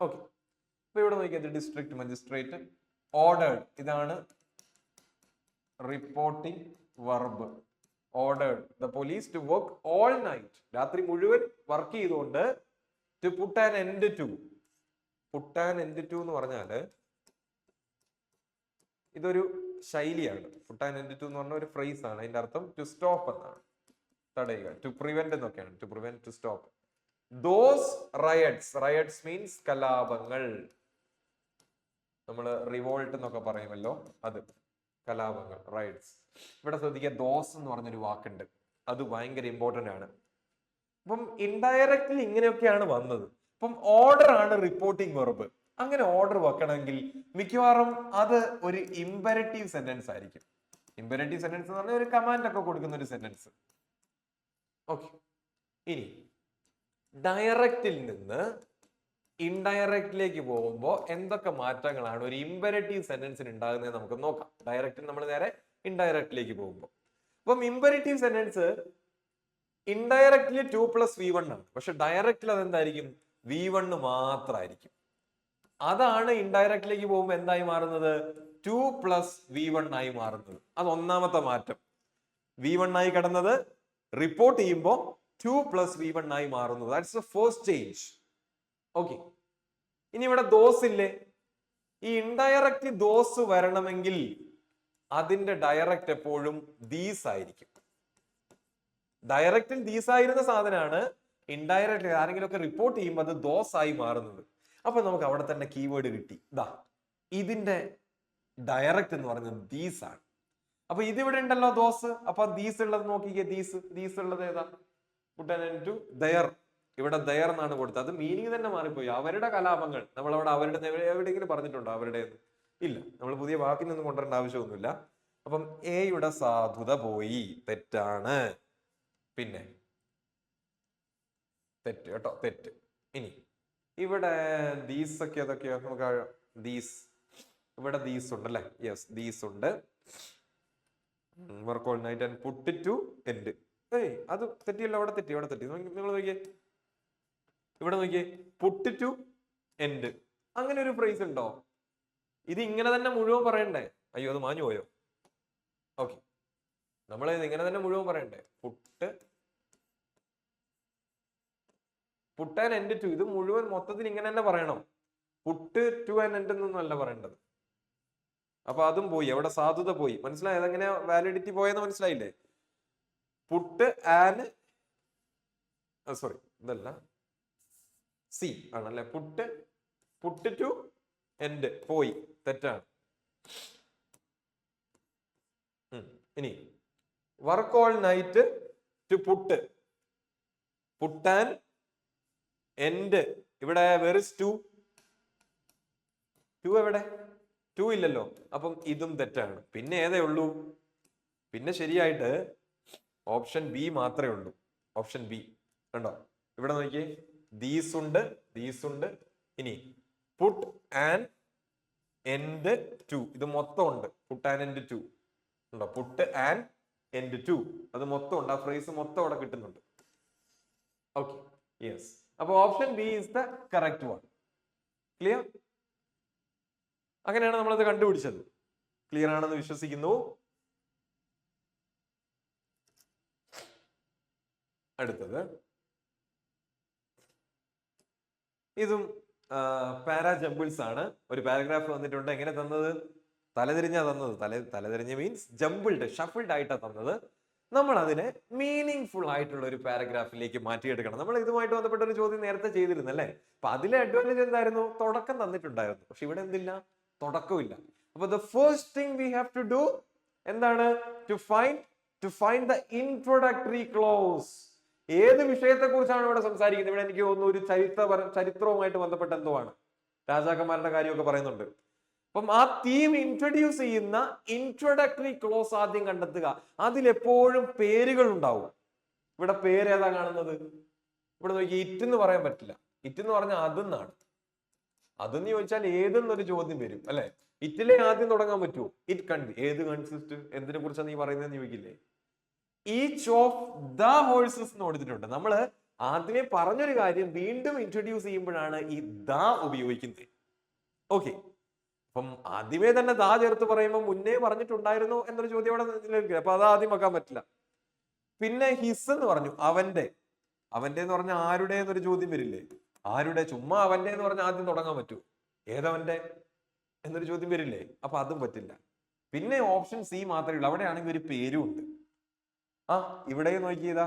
ഓക്കെ, അപ്പൊ ഇവിടെ നോക്കിയത് ഡിസ്ട്രിക്ട് മജിസ്ട്രേറ്റ് ഓർഡേർഡ്, ഇതാണ് reporting verb. Ordered the police to work all night, രാത്രി മുഴുവൻ വർക്ക് ചെയ്തുകൊണ്ട് to put an end to. Put an end to എന്ന് പറഞ്ഞാല് ഇതൊരു ശൈലിയാണ്. പുട്ട് ആൻ എൻഡ് ടു എന്ന് പറഞ്ഞ ഒരു ഫ്രേസ് ആണ്. അതിന്റെ അർത്ഥം ടു സ്റ്റോപ്പ് എന്നാണ്, തടയുക. ടു പ്രിവെന്റ് എന്നൊക്കെയാണ്. To prevent, to stop. Those riots, riots means കലാപങ്ങൾ. നമ്മള് റിവോൾട്ട് എന്നൊക്കെ പറയുമല്ലോ, അത് കലാപങ്ങൾ, റൈറ്റ്സ്. ഇവിടെ ശ്രദ്ധിക്കുക, ദോസ് എന്ന് പറഞ്ഞൊരു വാക്കുണ്ട്, അത് ഭയങ്കര ഇമ്പോർട്ടന്റ് ആണ്. അപ്പം ഇൻഡയറക്ട്ലി ഇങ്ങനെയൊക്കെയാണ് വന്നത്. അപ്പം ഓർഡർ ആണ് റിപ്പോർട്ടിംഗ് വെർബ്. അങ്ങനെ ഓർഡർ വെക്കണമെങ്കിൽ മിക്കവാറും അത് ഒരു ഇമ്പരറ്റീവ് സെന്റൻസ് ആയിരിക്കും. ഇമ്പരറ്റീവ് സെന്റൻസ് എന്ന് പറഞ്ഞാൽ ഒരു കമാൻഡ് ഒക്കെ കൊടുക്കുന്ന ഒരു സെന്റൻസ്. ഓക്കെ, ഇനി ഡയറക്റ്റിൽ നിന്ന് ഇൻഡയറക്റ്റിലേക്ക് പോകുമ്പോൾ എന്തൊക്കെ മാറ്റങ്ങളാണ് ഒരു ഇമ്പരറ്റീവ് സെന്റൻസിന് ഉണ്ടാകുന്നത് നമുക്ക് നോക്കാം. ഡയറക്റ്റിൽ നമ്മൾ നേരെ ഇൻഡയറക്റ്റിലേക്ക് പോകുമ്പോൾ, അപ്പം ഇമ്പരറ്റീവ് സെന്റൻസ് ഇൻഡയറക്റ്റ്ലി 2+V1 ആണ്. പക്ഷെ ഡയറക്റ്റിൽ അതെന്തായിരിക്കും? V1 മാത്രമായിരിക്കും. അതാണ് ഇൻഡയറക്റ്റിലേക്ക് പോകുമ്പോൾ എന്തായി മാറുന്നത്? 2+V1 ആയി മാറുന്നത്. അത് ഒന്നാമത്തെ മാറ്റം. V1 ആയി കിടന്നത് റിപ്പോർട്ട് ചെയ്യുമ്പോൾ 2+V1 ആയി മാറുന്നത്. That's the first change. Okay, ഇനി ഇവിടെ ദോസ് ഇല്ലേ? ഈ ഇൻഡയറക്റ്റ് ദോസ് വരണമെങ്കിൽ അതിന്റെ ഡയറക്റ്റ് എപ്പോഴും ദീസ് ആയിരിക്കും. ഡയറക്റ്റിൽ ദീസ് ആയിരുന്ന സാധനമാണ് ഇൻഡയറക്റ്റ് ആരെങ്കിലും ഒക്കെ റിപ്പോർട്ട് ചെയ്യുമ്പോൾ അത് ദോസ് ആയി മാറുന്നത്. അപ്പൊ നമുക്ക് അവിടെ തന്നെ കീവേഡ് കിട്ടി. ദാ ഇതിന്റെ ഡയറക്റ്റ് എന്ന് പറയുന്നത് ദീസ് ആണ്. അപ്പൊ ഇതിവിടെ ഉണ്ടല്ലോ ദോസ്. അപ്പൊ ദീസ് ഉള്ളത് നോക്കിക്കേ, ദീസ് ഉള്ളത് ഏതാ? To there. ഇവിടെ ദയർ എന്നാണ് കൊടുത്തത്. അത് മീനിങ് തന്നെ മാറിപ്പോയി. അവരുടെ കലാപങ്ങൾ. നമ്മളവിടെ അവരുടെ എവിടെയെങ്കിലും പറഞ്ഞിട്ടുണ്ടോ അവരുടെ? ഇല്ല. നമ്മൾ പുതിയ വാക്കിനൊന്നും കൊണ്ടുവരേണ്ട ആവശ്യമൊന്നുമില്ല. അപ്പം എയുടെ സാധുത പോയി, തെറ്റാണ്. പിന്നെ തെറ്റ് കേട്ടോ, തെറ്റ്. ഇനി ഇവിടെ ദീസ് ഒക്കെ ഏതൊക്കെയോ നമുക്ക് ദീസ്, ഇവിടെ ദീസ് ഉണ്ട് അല്ലെ? യെസ്, ദീസ് ഉണ്ട്. Work all night and put to end. അത് തെറ്റിയല്ലോ, അവിടെ തെറ്റി, അവിടെ തെറ്റി. നിങ്ങൾ നോക്കിയേ, ഇവിടെ നോക്കിയേ, പുട്ട് ടു എൻഡ്. അങ്ങനെ ഒരു ഫ്രേസ് ഉണ്ടോ? ഇത് ഇങ്ങനെ തന്നെ മുഴുവൻ പറയണ്ടേ? അയ്യോ, അത് മാഞ്ഞു പോയോ? ഓക്കെ, നമ്മൾ ഇങ്ങനെ തന്നെ മുഴുവൻ പറയണ്ടേ? Put and end to. ഇത് മുഴുവൻ മൊത്തത്തിൽ ഇങ്ങനെ തന്നെ പറയണം. പുട്ട് ടു ആൻഡ് എൻഡ് എന്നൊന്നല്ല പറയേണ്ടത്. അപ്പൊ അതും പോയി, അവിടെ സാധുത പോയി. മനസ്സിലായത്? എങ്ങനെ വാലിഡിറ്റി പോയെന്ന് മനസ്സിലായില്ലേ? പുട്ട് ആൻഡ് സോറി, ഇതല്ല, സി ആണല്ലേ. പുട്ട് ടു എൻഡ് പോയി, തെറ്റാണ്. ഇനി work all night to put and end. ഇവിടെ വെർ ഇസ് ടു? എവിടെ? ടു ഇല്ലല്ലോ. അപ്പം ഇതും തെറ്റാണ്. പിന്നെ ഏതേ ഉള്ളൂ? പിന്നെ ശരിയായിട്ട് ഓപ്ഷൻ ബി മാത്രമേ ഉള്ളൂ. ഓപ്ഷൻ ബി കണ്ടോ? ഇവിടെ നോക്കിയേ, ദീസ് ഉണ്ട്. ഇനി പുട്ട് ആൻഡ് എൻഡ് ടു, ഇത് മൊത്തം ഉണ്ട്. പുട്ട് ആൻഡ് എൻഡ് ടു ഉണ്ടോ? പുട്ട് ആൻഡ് എൻഡ് ടു, അത് മൊത്തം ഉണ്ട്. ആ ഫ്രേസ് മൊത്തം അവിടെ കിട്ടുന്നുണ്ട്. Okay, yes. അപ്പൊ option B is the correct one. Clear? അങ്ങനെയാണ് നമ്മളത് കണ്ടുപിടിച്ചത്. ക്ലിയർ ആണെന്ന് വിശ്വസിക്കുന്നു. അടുത്തത് ഇതും പാരാ ജംബിൾസ് ആണ്. ഒരു പാരഗ്രാഫ് വന്നിട്ടുണ്ട്. എങ്ങനെ തന്നത്? തലതിരിഞ്ഞാ തന്നത്. തലതിരിഞ്ഞ മീൻസ് ജംബിൾഡ്, ഷഫിൾഡ് ആയിട്ടാണ് തന്നത്. നമ്മൾ അതിനെ മീനിങ് ഫുൾ ആയിട്ടുള്ള ഒരു പാരഗ്രാഫിലേക്ക് മാറ്റിയെടുക്കണം. നമ്മൾ ഇതുമായിട്ട് ബന്ധപ്പെട്ട ഒരു ചോദ്യം നേരത്തെ ചെയ്തിരുന്നല്ലേ? അപ്പൊ അതിലെ അഡ്വാൻറ്റേജ് എന്തായിരുന്നു? തുടക്കം തന്നിട്ടുണ്ടായിരുന്നു. പക്ഷെ ഇവിടെ എന്തില്ല? തുടക്കമില്ല. അപ്പൊ the first thing we have to do എന്താണ്? To find the introductory clause. ഏത് വിഷയത്തെ കുറിച്ചാണ് ഇവിടെ സംസാരിക്കുന്നത്? ഇവിടെ എനിക്ക് തോന്നുന്നു ഒരു ചരിത്രവുമായിട്ട് ബന്ധപ്പെട്ട എന്തോ ആണ്. രാജാക്കന്മാരുടെ കാര്യമൊക്കെ പറയുന്നുണ്ട്. അപ്പം ആ തീം ഇൻട്രൊഡ്യൂസ് ചെയ്യുന്ന ഇൻട്രൊഡക്ടറി ക്ലോസ് ആദ്യം കണ്ടെത്തുക. അതിലെപ്പോഴും പേരുകൾ ഉണ്ടാവും. ഇവിടെ പേര് ഏതാ കാണുന്നത്? ഇവിടെ നോക്കി ഇറ്റ് എന്ന് പറയാൻ പറ്റില്ല. ഇറ്റ് എന്ന് പറഞ്ഞാൽ അതെന്നാണ്. അതെന്ന് ചോദിച്ചാൽ ഏതെന്നൊരു ചോദ്യം വരും അല്ലെ. ഇറ്റിലെ ആദ്യം തുടങ്ങാൻ പറ്റുമോ? ഇറ്റ് കൺവി. ഏത് കൺസിസ്റ്റ്, എന്തിനെ കുറിച്ചാണ് നീ പറയുന്നതെന്ന് ചോദിക്കില്ലേ. ഈച്ച് ഓഫ് ദ ഹോഴ്സസ് എന്ന് കൊടുത്തിട്ടുണ്ട്. നമ്മള് ആദ്യമേ പറഞ്ഞൊരു കാര്യം വീണ്ടും ഇൻട്രൊഡ്യൂസ് ചെയ്യുമ്പോഴാണ് ഈ ദ ഉപയോഗിക്കുന്നത്. ഓക്കെ, അപ്പം ആദ്യമേ തന്നെ ദാ ചേർത്ത് പറയുമ്പോൾ മുന്നേ പറഞ്ഞിട്ടുണ്ടായിരുന്നോ എന്നൊരു ചോദ്യം അവിടെ നിലനിൽക്കുക. അപ്പൊ അത് ആദ്യം വെക്കാൻ പറ്റില്ല. പിന്നെ ഹിസ് എന്ന് പറഞ്ഞു, അവന്റെ. അവന്റെ എന്ന് പറഞ്ഞാൽ ആരുടെ എന്നൊരു ചോദ്യം വരില്ലേ. ആരുടെ, ചുമ്മാ അവന്റെ എന്ന് പറഞ്ഞാൽ ആദ്യം തുടങ്ങാൻ പറ്റൂ. ഏതവന്റെ എന്നൊരു ചോദ്യം വരില്ലേ. അപ്പൊ അതും പറ്റില്ല. പിന്നെ ഓപ്ഷൻ സി മാത്രമേ ഉള്ളൂ. അവിടെയാണെങ്കിൽ ഒരു പേരും ഉണ്ട്. ആ ഇവിടെ നോക്കിയതാ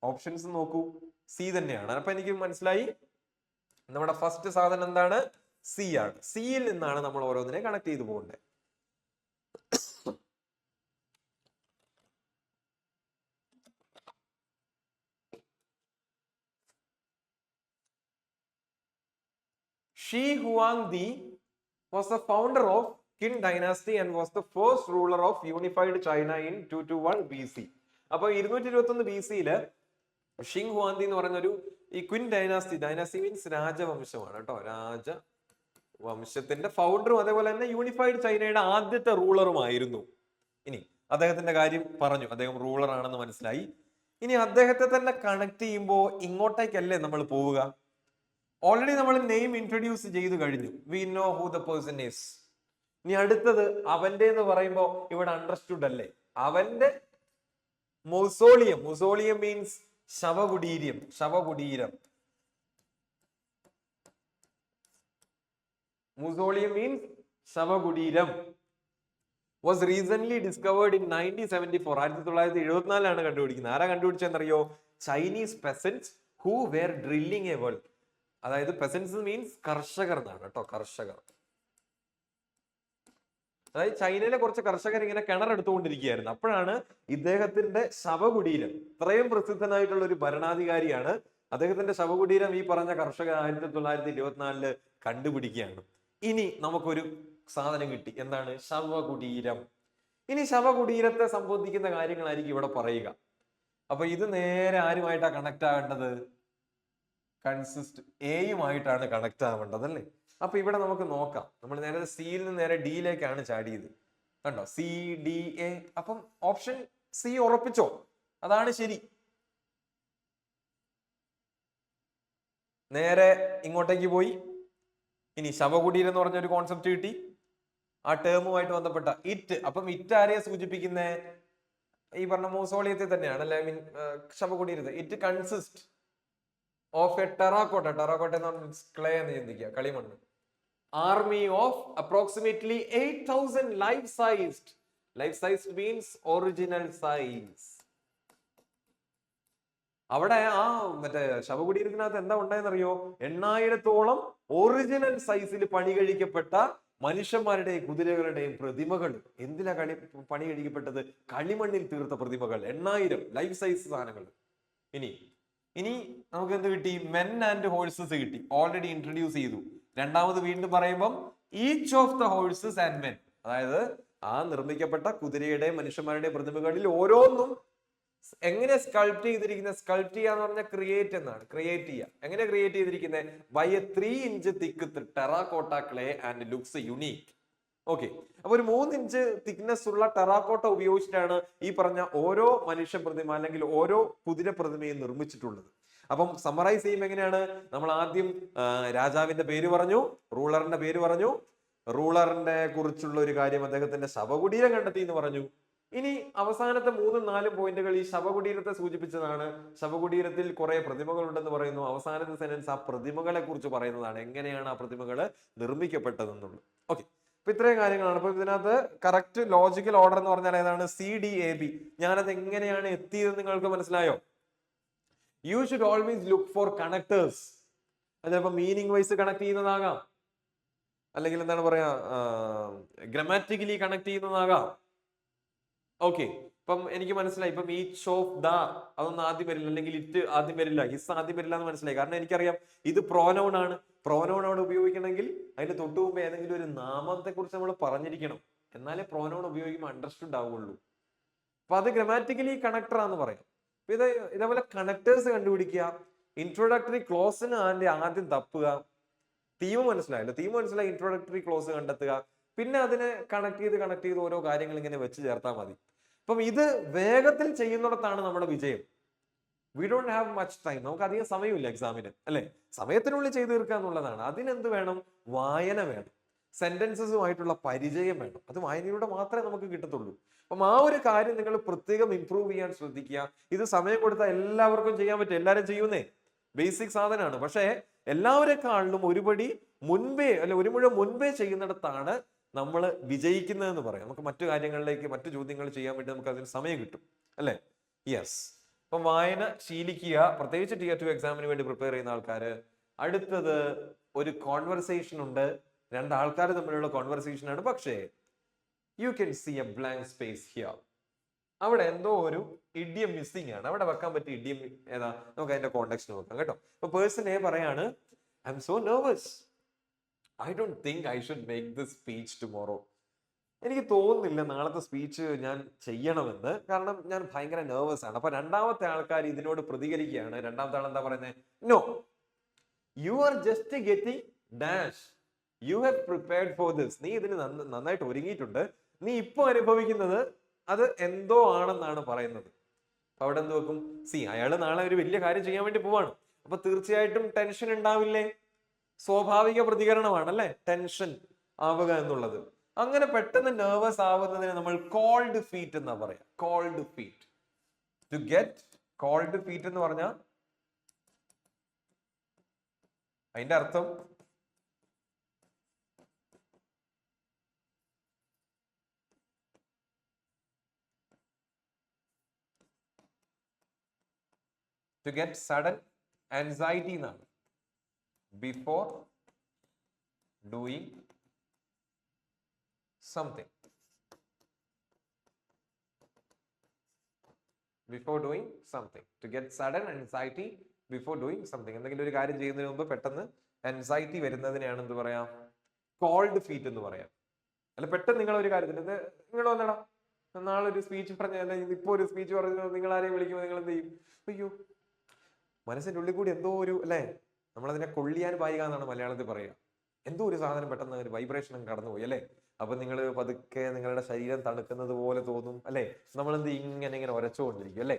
ഓപ്ഷൻസ് നോക്കൂ, സി തന്നെയാണ്. അപ്പൊ എനിക്ക് മനസ്സിലായി നമ്മുടെ ഫസ്റ്റ് സാധനം എന്താണ്, സി ആണ്. സിയിൽ നിന്നാണ് നമ്മൾ ഓരോന്നിനെ കണക്ട് ചെയ്തു പോകേണ്ടത്. Shi Huangdi was the founder of Qin dynasty and was the first ruler of unified China in 221 BC. അപ്പൊ 221 BC-യില് ഷിങ് ഹുവാന്തി എന്ന് പറയുന്ന ഈ ക്വിൻ ഡൈനാസ്റ്റി മീൻസ് രാജവംശമാണ് കേട്ടോ. രാജവംശത്തിന്റെ ഫൗണ്ടറും അതേപോലെ തന്നെ യൂണിഫൈഡ് ചൈനയുടെ ആദ്യത്തെ റൂളറുമായിരുന്നു. ഇനി അദ്ദേഹത്തിന്റെ കാര്യം പറഞ്ഞു, അദ്ദേഹം റൂളർ ആണെന്ന് മനസ്സിലായി. ഇനി അദ്ദേഹത്തെ തന്നെ കണക്ട് ചെയ്യുമ്പോൾ ഇങ്ങോട്ടേക്കല്ലേ നമ്മൾ പോവുക. ഓൾറെഡി നമ്മൾ നെയിം ഇൻട്രൊഡ്യൂസ് ചെയ്ത് കഴിഞ്ഞു. We know who the person is. ഇനി അടുത്തത് അവന്റെ എന്ന് പറയുമ്പോൾ ഇവിടെ അണ്ടർസ്റ്റുഡ് അല്ലേ. അവന്റെ മൊസോളിയം. മൊസോളിയം മീൻസ് ശവകുടീരം. ശവകുടീരം. മൊസോളിയം മീൻസ് ശവകുടീരം. Was recent discovered in 1974. 1974 കണ്ടുപിടിക്കുന്നത്. ആരാ കണ്ടുപിടിച്ചെന്നറിയോ? Chinese peasants who were drilling a well. അതായത് പെസൻസ് മീൻസ് കർഷകർ എന്നാണ് കേട്ടോ. കർഷകർ, അതായത് ചൈനയിലെ കുറച്ച് കർഷകർ ഇങ്ങനെ കിണറെടുത്തുകൊണ്ടിരിക്കുകയായിരുന്നു. അപ്പോഴാണ് ഇദ്ദേഹത്തിന്റെ ശവകുടീരം, ഇത്രയും പ്രസിദ്ധനായിട്ടുള്ള ഒരു ഭരണാധികാരിയാണ്, അദ്ദേഹത്തിന്റെ ശവകുടീരം ഈ പറഞ്ഞ കർഷകർ 1924 കണ്ടുപിടിക്കുകയാണ്. ഇനി നമുക്കൊരു സാധനം കിട്ടി. എന്താണ്? ശവകുടീരം. ഇനി ശവകുടീരത്തെ സംബന്ധിക്കുന്ന കാര്യങ്ങളായിരിക്കും ഇവിടെ പറയുക. അപ്പൊ ഇത് നേരെ ആരുമായിട്ടാണ് കണക്ട് ആവേണ്ടത്? കൺസിസ്റ്റ് എയുമായിട്ടാണ് കണക്ട് ആവേണ്ടത് അല്ലേ. അപ്പൊ ഇവിടെ നമുക്ക് നോക്കാം. നമ്മൾ നേരെ സിയിൽ നിന്ന് നേരെ ഡിയിലേക്കാണ് ചാടിയത് കണ്ടോ. C D A. അപ്പം ഓപ്ഷൻ സി ഉറപ്പിച്ചോ? അതാണ് ശരി. നേരെ ഇങ്ങോട്ടേക്ക് പോയി. ഇനി ശവകുടീരം എന്ന് പറഞ്ഞ ഒരു കോൺസെപ്റ്റ് കിട്ടി. ആ ടേമുമായിട്ട് ബന്ധപ്പെട്ട ഇറ്റ്. അപ്പം ഇറ്റ് ആരെയെ സൂചിപ്പിക്കുന്നേ? ഈ പറഞ്ഞ മൊസോളിയത്തെ തന്നെയാണ് അല്ലെ. ഐ മീൻ ശവകുടീരത്തെ. It consist of a terracotta. Terracotta എന്ന് പറഞ്ഞാൽ ക്ലേ എന്ന് ചിന്തിക്കുക, കളിമണ്ണ്. Army of approximately 8,000 life sized. Life sized means original size. അവിടെ ആ മറ്റേ ശവകുടീരത്തിനകത്ത് എന്താ ഉണ്ടായെന്നറിയോ? 8,000-ഓളം ഒറിജിനൽ സൈസിൽ പണി കഴിക്കപ്പെട്ട മനുഷ്യന്മാരുടെയും കുതിരകളുടെയും പ്രതിമകൾ. എന്തിനാ പണി കഴിക്കപ്പെട്ടത്? കളിമണ്ണിൽ തീർത്ത പ്രതിമകൾ. 8,000 ലൈഫ് സൈസ് സാധനങ്ങൾ. ഇനി നമുക്ക് എന്ത് കിട്ടി? മെൻ ആൻഡ് ഹോഴ്സസ് കിട്ടി. ഓൾറെഡി ഇൻട്രൊഡ്യൂസ് ചെയ്തു. രണ്ടാമത് വീണ്ടും പറയുമ്പം each of the horses and men. അതായത് ആ നിർമ്മിക്കപ്പെട്ട കുതിരയുടെയും മനുഷ്യന്മാരുടെയും പ്രതിമകളിൽ ഓരോന്നും എങ്ങനെ സ്കൾപ്റ്റ് ചെയ്തിരിക്കുന്നത്? സ്കൾപ്റ്റ് ചെയ്യാന്ന് പറഞ്ഞാൽ ക്രിയേറ്റ് എന്നാണ്. ക്രിയേറ്റ് ചെയ്യുക. എങ്ങനെ ക്രിയേറ്റ് ചെയ്തിരിക്കുന്നത്? By a 3 inch thick terracotta clay and looks unique. Okay, അപ്പൊ ഒരു 3 ഇഞ്ച് തിക്നെസ് ഉള്ള ടെറാക്കോട്ട ഉപയോഗിച്ചിട്ടാണ് ഈ പറഞ്ഞ ഓരോ മനുഷ്യ പ്രതിമ അല്ലെങ്കിൽ ഓരോ കുതിര പ്രതിമയും നിർമ്മിച്ചിട്ടുള്ളത്. അപ്പം സമ്മറൈസ് ചെയ്യുമ്പോൾ എങ്ങനെയാണ്? നമ്മൾ ആദ്യം രാജാവിന്റെ പേര് പറഞ്ഞു, റൂളറിന്റെ പേര് പറഞ്ഞു, റൂളറിന്റെ കുറിച്ചുള്ള ഒരു കാര്യം അദ്ദേഹത്തിന്റെ ശവകുടീരം കണ്ടെത്തി എന്ന് പറഞ്ഞു. ഇനി അവസാനത്തെ 3-4 പോയിന്റുകൾ ഈ ശവകുടീരത്തെ സൂചിപ്പിച്ചതാണ്. ശവകുടീരത്തിൽ കുറെ പ്രതിമകൾ ഉണ്ടെന്ന് പറയുന്നു. അവസാനത്തെ സെന്റൻസ് ആ പ്രതിമകളെ കുറിച്ച് പറയുന്നതാണ്, എങ്ങനെയാണ് ആ പ്രതിമകൾ നിർമ്മിക്കപ്പെട്ടതെന്നുള്ളത്. ഓക്കെ, അപ്പൊ ഇത്രയും കാര്യങ്ങളാണ്. അപ്പൊ ഇതിനകത്ത് കറക്റ്റ് ലോജിക്കൽ ഓർഡർ എന്ന് പറഞ്ഞാൽ ഏതാണ്? CDAB. ഞാനത് എങ്ങനെയാണ് എത്തിയത് നിങ്ങൾക്ക് മനസ്സിലായോ? You should always look for connectors. അത് ചിലപ്പോൾ മീനിങ് വൈസ് കണക്ട് ചെയ്യുന്നതാകാം, അല്ലെങ്കിൽ എന്താണ് പറയാ ഗ്രമാറ്റിക്കലി കണക്ട് ചെയ്യുന്നതാകാം. ഓക്കെ, ഇപ്പം എനിക്ക് മനസ്സിലായി. ഇപ്പം ഈച്ച് ഓഫ് ദ അതൊന്നും ആദ്യം വരില്ല, അല്ലെങ്കിൽ ഇറ്റ് ആദ്യം വരില്ല, ഹിസ് ആദ്യം വരില്ല എന്ന് മനസ്സിലായി. കാരണം എനിക്കറിയാം ഇത് പ്രോനൗൺ ആണ്. പ്രോനൗൺ അവിടെ ഉപയോഗിക്കണമെങ്കിൽ അതിന്റെ തൊട്ടു മുമ്പ് ഏതെങ്കിലും ഒരു നാമത്തെ കുറിച്ച് നമ്മൾ പറഞ്ഞിരിക്കണം. എന്നാലേ പ്രോനൗൺ ഉപയോഗിക്കുമ്പോൾ അണ്ടർസ്റ്റുഡ് ആവുള്ളൂ. അപ്പൊ അത് ഗ്രമാറ്റിക്കലി കണക്ടർ ആന്ന് പറയാം. ഇതേപോലെ കണക്ടേഴ്സ് കണ്ടുപിടിക്കുക. ഇൻട്രോഡക്ടറി ക്ലോസിന് അതിന്റെ ആദ്യം തപ്പുക. തീം മനസ്സിലായല്ലോ, തീം മനസ്സിലായി, ഇൻട്രോഡക്ടറി ക്ലോസ് കണ്ടെത്തുക, പിന്നെ അതിനെ കണക്ട് ചെയ്ത് ഓരോ കാര്യങ്ങൾ ഇങ്ങനെ വെച്ച് ചേർത്താൽ മതി. അപ്പം ഇത് വേഗത്തിൽ ചെയ്യുന്നിടത്താണ് നമ്മുടെ വിജയം. We don't have much time, നമുക്ക് അധികം സമയമില്ല എക്സാമിന്, അല്ലെ? സമയത്തിനുള്ളിൽ ചെയ്തു തീർക്കുക എന്നുള്ളതാണ്. അതിനെന്ത് വേണം? വായന വേണം, സെന്റൻസസുമായിട്ടുള്ള പരിചയം വേണം. അത് വായനയിലൂടെ മാത്രമേ നമുക്ക് കിട്ടത്തുള്ളൂ. അപ്പം ആ ഒരു കാര്യം നിങ്ങൾ പ്രത്യേകം ഇംപ്രൂവ് ചെയ്യാൻ ശ്രദ്ധിക്കുക. ഇത് സമയം കൊടുത്താൽ എല്ലാവർക്കും ചെയ്യാൻ പറ്റും, എല്ലാവരും ചെയ്യുന്നേ, ബേസിക് സാധനമാണ്. പക്ഷേ എല്ലാവരെക്കാളിലും ഒരുപടി മുൻപേ, അല്ലെ ഒരു മുഴ മുൻപേ ചെയ്യുന്നിടത്താണ് നമ്മൾ വിജയിക്കുന്നതെന്ന് പറയാം. നമുക്ക് മറ്റു കാര്യങ്ങളിലേക്ക്, മറ്റു ചോദ്യങ്ങൾ ചെയ്യാൻ വേണ്ടി നമുക്ക് അതിന് സമയം കിട്ടും, അല്ലെ? യെസ്. അപ്പം വായന ശീലിക്കുക, പ്രത്യേകിച്ച് Tier 2 എക്സാമിന് വേണ്ടി പ്രിപ്പയർ ചെയ്യുന്ന ആൾക്കാര്. അടുത്തത് ഒരു കോൺവെർസേഷൻ ഉണ്ട്, രണ്ടാൾക്കാർ തമ്മിലുള്ള കോൺവെർസേഷൻ ആണ്. പക്ഷേ you can see a blank space here. അവിടെ എന്തോ ഒരു ഇഡിയം മിസ്സിംഗ് ആണ്. അവിടെ വെക്കാൻ പറ്റിയ ഇഡിയം ഏതാ? നമുക്ക് അതിന്റെ കോണ്ടെക്സ്റ്റ് നോക്കാം കേട്ടോ. ഇപ്പൊ പേഴ്സൺ എ പറയാണ്, I M so nervous, I don't think I should make this speech tomorrow. എനിക്ക് തോന്നുന്നില്ല നാളത്തെ സ്പീച്ച് ഞാൻ ചെയ്യണമെന്ന്, കാരണം ഞാൻ ഭയങ്കര നെർവസ് ആണ്. അപ്പൊ രണ്ടാമത്തെ ആൾക്കാർ ഇതിനോട് പ്രതികരിക്കുകയാണ്. രണ്ടാമത്തെ ആൾ എന്താ പറയുന്നത്? No, you are just getting dash, you have prepared for this. നീ ഇതിന് നന്നായിട്ട് ഒരുങ്ങിയിട്ടുണ്ട്, നീ ഇപ്പൊ അനുഭവിക്കുന്നത് അത് എന്തോ ആണെന്നാണ് പറയുന്നത്. അപ്പൊ അവിടെ എന്ത് വെക്കും? സി, അയാൾ നാളെ ഒരു വലിയ കാര്യം ചെയ്യാൻ വേണ്ടി പോവാണ്. അപ്പൊ തീർച്ചയായിട്ടും ടെൻഷൻ ഉണ്ടാവില്ലേ? സ്വാഭാവിക പ്രതികരണമാണല്ലേ ടെൻഷൻ ആവുക എന്നുള്ളത്. അങ്ങനെ പെട്ടെന്ന് നെർവസ് ആവുന്നതിന് നമ്മൾ കോൾഡ് ഫീറ്റ് എന്നാ പറയാ. Cold feet, to get cold feet എന്ന് പറഞ്ഞാൽ അതിന്റെ അർത്ഥം to get sudden anxiety എന്നാണ്. Before doing something. Before doing something. To get sudden anxiety before doing something. എന്തെങ്കിലും ഒരു കാര്യം ചെയ്യുന്നതിന് മുമ്പ് പെട്ടെന്ന് ആൻസൈറ്റി വരുന്നതിനെയാണ് എന്ത് പറയാം? കോൾഡ് ഫീറ്റ് എന്ന് പറയാം. അല്ല, പെട്ടെന്ന് നിങ്ങൾ ഒരു കാര്യത്തിന് നിങ്ങൾ വന്നടാ, നാളെ ഒരു സ്പീച്ച് പറഞ്ഞ, ഇപ്പൊ ഒരു സ്പീച്ച് പറഞ്ഞു, നിങ്ങൾ ആരെയും വിളിക്കുമ്പോൾ നിങ്ങൾ എന്ത് ചെയ്യും? അയ്യോ, മനസ്സിന്റെ ഉള്ളിൽ കൂടി എന്തോ ഒരു, അല്ലെ, നമ്മളതിനെ കൊള്ളിയാൻ പായുക എന്നാണ് മലയാളത്തിൽ പറയുക. എന്തോ ഒരു സാധനം പെട്ടെന്ന് ഒരു വൈബ്രേഷൻ കടന്നുപോയി, അല്ലെ? അപ്പൊ നിങ്ങൾ പതുക്കെ നിങ്ങളുടെ ശരീരം തണുക്കുന്നത് പോലെ തോന്നും, അല്ലെ? നമ്മളെന്ത് ഇങ്ങനെ ഉരച്ചുകൊണ്ടിരിക്കും, അല്ലെ?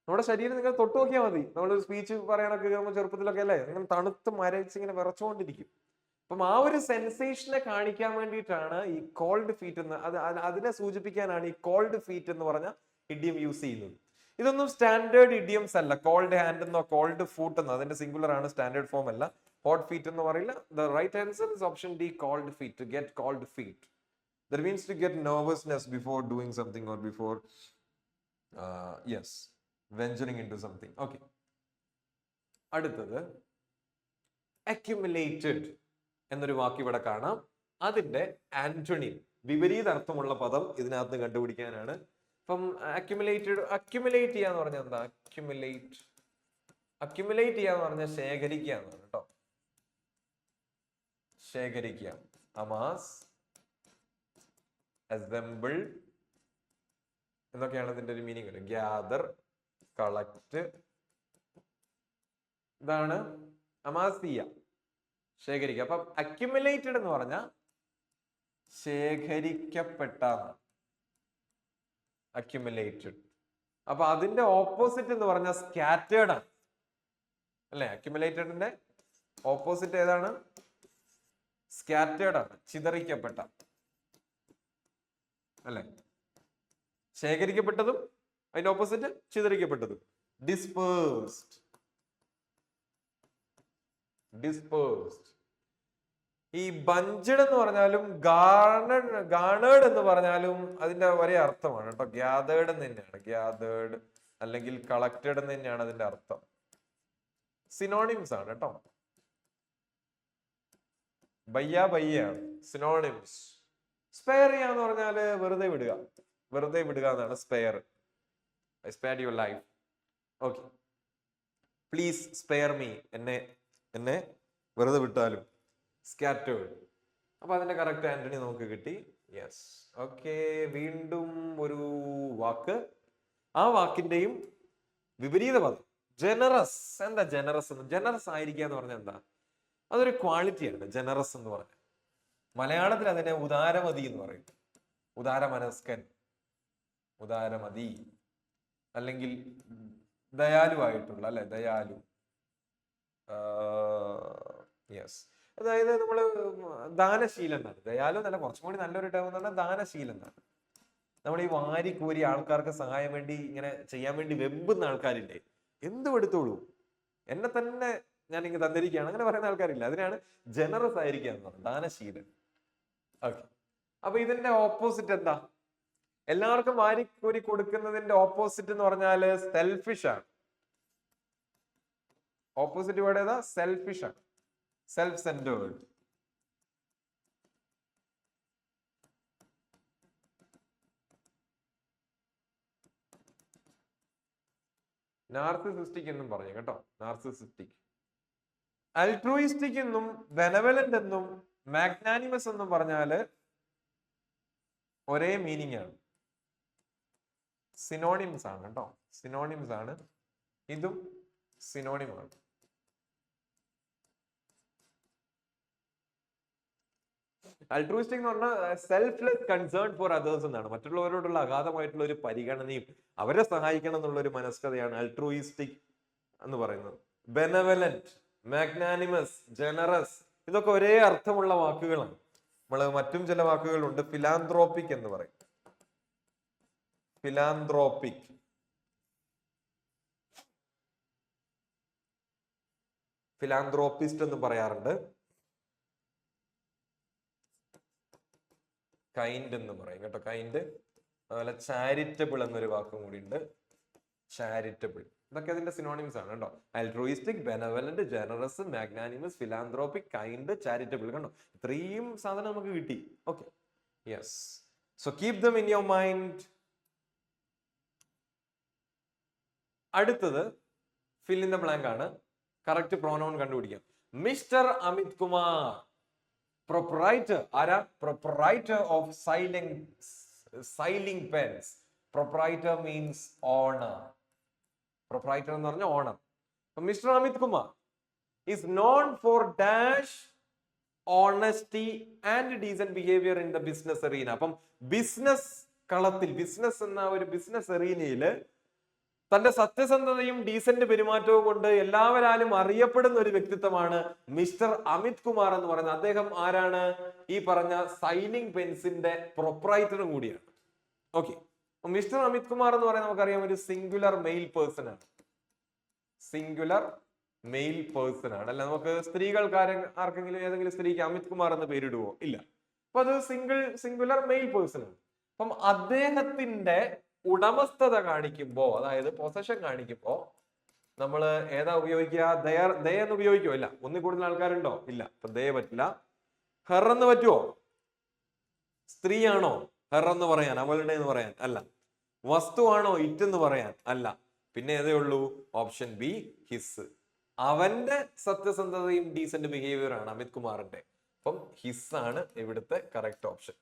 നമ്മുടെ ശരീരം നിങ്ങൾ തൊട്ട് നോക്കിയാൽ മതി. നമ്മളൊരു സ്പീച്ച് പറയാനൊക്കെ കേൾക്കുമ്പോൾ ചെറുപ്പത്തിലൊക്കെ, അല്ലെ, നിങ്ങൾ തണുത്ത് മരവിച്ച് ഇങ്ങനെ വിറച്ചുകൊണ്ടിരിക്കും. അപ്പം ആ ഒരു സെൻസേഷനെ കാണിക്കാൻ വേണ്ടിയിട്ടാണ് ഈ കോൾഡ് ഫീറ്റ് എന്ന്, അതിനെ സൂചിപ്പിക്കാനാണ് ഈ കോൾഡ് ഫീറ്റ് എന്ന് പറഞ്ഞ ഇഡിയം യൂസ് ചെയ്യുന്നത്. ഇതൊന്നും സ്റ്റാൻഡേർഡ് ഇഡിയംസ് അല്ല. കോൾഡ് ഹാൻഡ് എന്നോ കോൾഡ് ഫൂട്ട് എന്നോ, അതിന്റെ സിംഗുലർ ആണ്, സ്റ്റാൻഡേർഡ് ഫോം അല്ല. ഹോട്ട് ഫീറ്റ് എന്ന് പറയില്ല. The right answer is option D, cold feet. To get cold feet, that means to get nervousness before doing something or before venturing into something. Okay, അടുത്തത് accumulated എന്നൊരു വാക്ക് ഇവിടെ കാണാം. അതിന്റെ antonym, വിപരീത അർത്ഥമുള്ള പദം ഇതിനകത്ത് കണ്ടുപിടിക്കാനാണ്. അപ്പം അക്യുമുലേറ്റ് ചെയ്യാന്ന് പറഞ്ഞാൽ എന്താ? അക്യുമുലേറ്റ് ചെയ്യാന്ന് പറഞ്ഞാൽ ശേഖരിക്കുക എന്നാണ് കേട്ടോ. ശേഖരിക്കുക. അമാസ്, അസംബിൾ എന്നൊക്കെയാണ് ഇതിന്റെ ഒരു മീനിങ്. ഗ്യാദർ, കളക്ട്, ഇതാണ് അമാസ് ചെയ്യുക, ശേഖരിക്കുക. അപ്പം അക്യുമുലേറ്റഡ് എന്ന് പറഞ്ഞാൽ ശേഖരിക്കപ്പെട്ട, അക്യുമുലേറ്റഡ്. അപ്പൊ അതിന്റെ ഓപ്പോസിറ്റ് എന്ന് പറഞ്ഞാൽ സ്കാറ്റേർഡ് ആണ്, അല്ലെ? അക്യുമുലേറ്റഡിന്റെ ഓപ്പോസിറ്റ് ഏതാണ്? സ്കാറ്റേർഡ് ആണ്, ചിതറിക്കപ്പെട്ട, അല്ലെ? ശേഖരിക്കപ്പെട്ടതും അതിന്റെ ഓപ്പോസിറ്റ് ചിതറിക്കപ്പെട്ടതും. Dispersed, dispersed. ഈ ബഞ്ചഡ് എന്ന് പറഞ്ഞാലും ഗാർണേഡ് എന്ന് പറഞ്ഞാലും അതിന്റെ ഒരേ അർത്ഥമാണ് കേട്ടോ. ഗ്യാതേർഡ് എന്ന് തന്നെയാണ്, ഗ്യാതേർഡ് അല്ലെങ്കിൽ കളക്റ്റഡ് എന്ന് തന്നെയാണ് അതിന്റെ അർത്ഥം. സിനോണിംസ് ആണ് കേട്ടോ. ബയ്യാണ് സിനോണിംസ്. സ്പെയർ ചെയ്യാന്ന് പറഞ്ഞാല് വെറുതെ വിടുക, വെറുതെ വിടുക എന്നാണ് spare. I spared your life. Okay, please spare me, എന്നെ വെറുതെ വിട്ടാലും. സ്കാറ്റേർഡ്. അപ്പൊ അതിന്റെ കറക്റ്റ് ആന്റണി നമുക്ക് കിട്ടി. Yes, okay. വീണ്ടും ഒരു വാക്ക്, ആ വാക്കിന്റെയും വിപരീത പദം ജനറസ്. എന്താ ജനറസ് എന്ന്? ജനറസ് ആയിരിക്കുക എന്ന് പറഞ്ഞാൽ എന്താ? അതൊരു ക്വാളിറ്റിയാണ് ജനറസ് എന്ന് പറഞ്ഞാൽ. മലയാളത്തിൽ അതിനെ ഉദാരമതി എന്ന് പറയും. ഉദാരമനസ്കൻ, ഉദാരമതി, അല്ലെങ്കിൽ ദയാലുവായിട്ടുള്ള, അല്ലെ, ദയാലു. യെസ്, അതായത് നമ്മള് ദാനശീലൻ എന്നാണ്. ദയാലു എന്നല്ല, കുറച്ചും കൂടി നല്ലൊരു ടേം എന്ന് പറഞ്ഞാൽ ദാനശീലൻ എന്നാണ്. നമ്മൾ ഈ വാരി കോരി ആൾക്കാർക്ക് സഹായം വേണ്ടി ഇങ്ങനെ ചെയ്യാൻ വേണ്ടി വെമ്പുന്ന ആൾക്കാരില്ലേ, എന്തും എടുത്തോളൂ, എന്നെ തന്നെ ഞാൻ ഇങ്ങനെ തന്നിരിക്കുകയാണ്, അങ്ങനെ പറയുന്ന ആൾക്കാരില്ല. അതിനാണ് ജനറസ് ആയിരിക്കുക എന്ന് പറയുന്നത്, ദാനശീലൻ. ഓക്കെ, അപ്പൊ ഇതിന്റെ ഓപ്പോസിറ്റ് എന്താ? എല്ലാവർക്കും വാരിക്കോരി കൊടുക്കുന്നതിന്റെ ഓപ്പോസിറ്റ് എന്ന് പറഞ്ഞാല് സെൽഫിഷ് ആണ്. ഓപ്പോസിറ്റ് വേർഡ് ഏതാ? സെൽഫിഷ് ആണ്, സെൽഫ് സെന്റേർഡ്. നാർസിസിസ്റ്റിക് എന്നും പറഞ്ഞു കേട്ടോ, നാർസിസിസ്റ്റിക്. അൾട്രൂയിസ്റ്റിക് എന്നും ബെനവലന്റ് എന്നും മാഗ്നാനിമസ് എന്നും പറഞ്ഞാല് ഒരേ മീനിങ് ആണ്, സിനോണിംസ് ആണ് കേട്ടോ, സിനോണിംസ് ആണ്. ഇതും സിനോണിമാണ്. അൾട്രൂയിസ്റ്റിക് എന്ന് പറഞ്ഞാൽ സെൽഫ്ലെസ് കൺസേൺ ഫോർ അതേഴ്സ് എന്നാണ്. മറ്റുള്ളവരോടുള്ള അഗാധമായിട്ടുള്ള ഒരു പരിഗണനയും അവരെ സഹായിക്കണം എന്നുള്ള ഒരു മനസ്കതയാണ് അൾട്രൂയിസ്റ്റിക് എന്ന് പറയുന്നത്. ബെനവലന്റ്, മാഗ്നാനിമസ്, ജനറസ്, ഇതൊക്കെ ഒരേ അർത്ഥമുള്ള വാക്കുകളാണ്. നമ്മള് മറ്റും ചില വാക്കുകളുണ്ട്. ഫിലാന്ത്രോപ്പിക് എന്ന് പറയും, ഫിലാന്ത്രോപ്പിക്. ഫിലാന്ത്രോപ്പിസ്റ്റ് എന്ന് പറയാറുണ്ട്. കൈൻഡ് എന്ന് പറയും കേട്ടോ, കൈൻഡ്. അതുപോലെ ചാരിറ്റബിൾ എന്നൊരു വാക്കും കൂടി ഉണ്ട്, ചാരിറ്റബിൾ. ഇതൊക്കെ അതിന്റെ സിനോണിംസ് ആണ് കേട്ടോ. Altruistic, benevolent, generous, magnanimous, philanthropic, kind, charitable. കണ്ടോ, ഇത്രയും സാധനം നമുക്ക് കിട്ടി. Okay, yes. So keep them in your mind. അടുത്തത് ഫിൽ ഇൻ ദ ബ്ലാങ്ക് ആണ്. കറക്റ്റ് പ്രോനൗൺ കണ്ടുപിടിക്കാം. Mister Amit Kumar, proprietor. ആരാ? Proprietor of sailing pens. Proprietor means owner. Proprietor എന്ന് പറഞ്ഞ owner. Mister Amit Kumar is known for dash honesty and decent behaviour in the business arena. അപ്പം business കളത്തിൽ, business എന്ന ഒരു business അറീനയില് തന്റെ സത്യസന്ധതയും ഡീസന്റ് പെരുമാറ്റവും കൊണ്ട് എല്ലാവരാലും അറിയപ്പെടുന്ന ഒരു വ്യക്തിത്വമാണ് മിസ്റ്റർ അമിത് കുമാർ എന്ന് പറയുന്നത്. അദ്ദേഹം ആരാണ്? ഈ പറഞ്ഞ സൈലിംഗ് പെൻസിന്റെ പ്രൊപ്രൈറ്ററും കൂടിയാണ്. ഓക്കെ, മിസ്റ്റർ അമിത് കുമാർ എന്ന് പറയുന്നത് നമുക്കറിയാം ഒരു സിംഗുലർ മെയിൽ പേഴ്സൺ ആണ്. സിംഗുലർ മെയിൽ പേഴ്സൺ ആണ്, അല്ല നമുക്ക് സ്ത്രീകൾക്ക് ആർക്കെങ്കിലും ഏതെങ്കിലും സ്ത്രീക്ക് അമിത് കുമാർ എന്ന് പേരിടുവോ? ഇല്ല. അപ്പൊ അത് സിംഗുലർ മെയിൽ പേഴ്സൺ ആണ്. അപ്പം അദ്ദേഹത്തിന്റെ ഉടമസ്ഥത കാണിക്കുമ്പോ, അതായത് പൊസഷൻ കാണിക്കുമ്പോ നമ്മൾ ഏതാ ഉപയോഗിക്കുക? ദയ എന്ന് ഉപയോഗിക്കുമോ? ഇല്ല. ഒന്നിൽ കൂടുതൽ ആൾക്കാരുണ്ടോ? ഇല്ല. അപ്പൊ ദയ പറ്റില്ല. ഹെർ എന്ന് പറ്റുമോ? സ്ത്രീയാണോ ഹെർ എന്ന് പറയാൻ, അവളുടെ എന്ന് പറയാൻ? അല്ല. വസ്തുവാണോ ഇറ്റ് എന്ന് പറയാൻ? അല്ല. പിന്നെ ഏതേ ഉള്ളൂ? Option B, his. അവന്റെ സത്യസന്ധതയും ഡീസന്റ് ബിഹേവിയർ ആണ് അമിത് കുമാറിന്റെ. അപ്പം ഹിസ് ആണ് ഇവിടുത്തെ കറക്റ്റ് ഓപ്ഷൻ.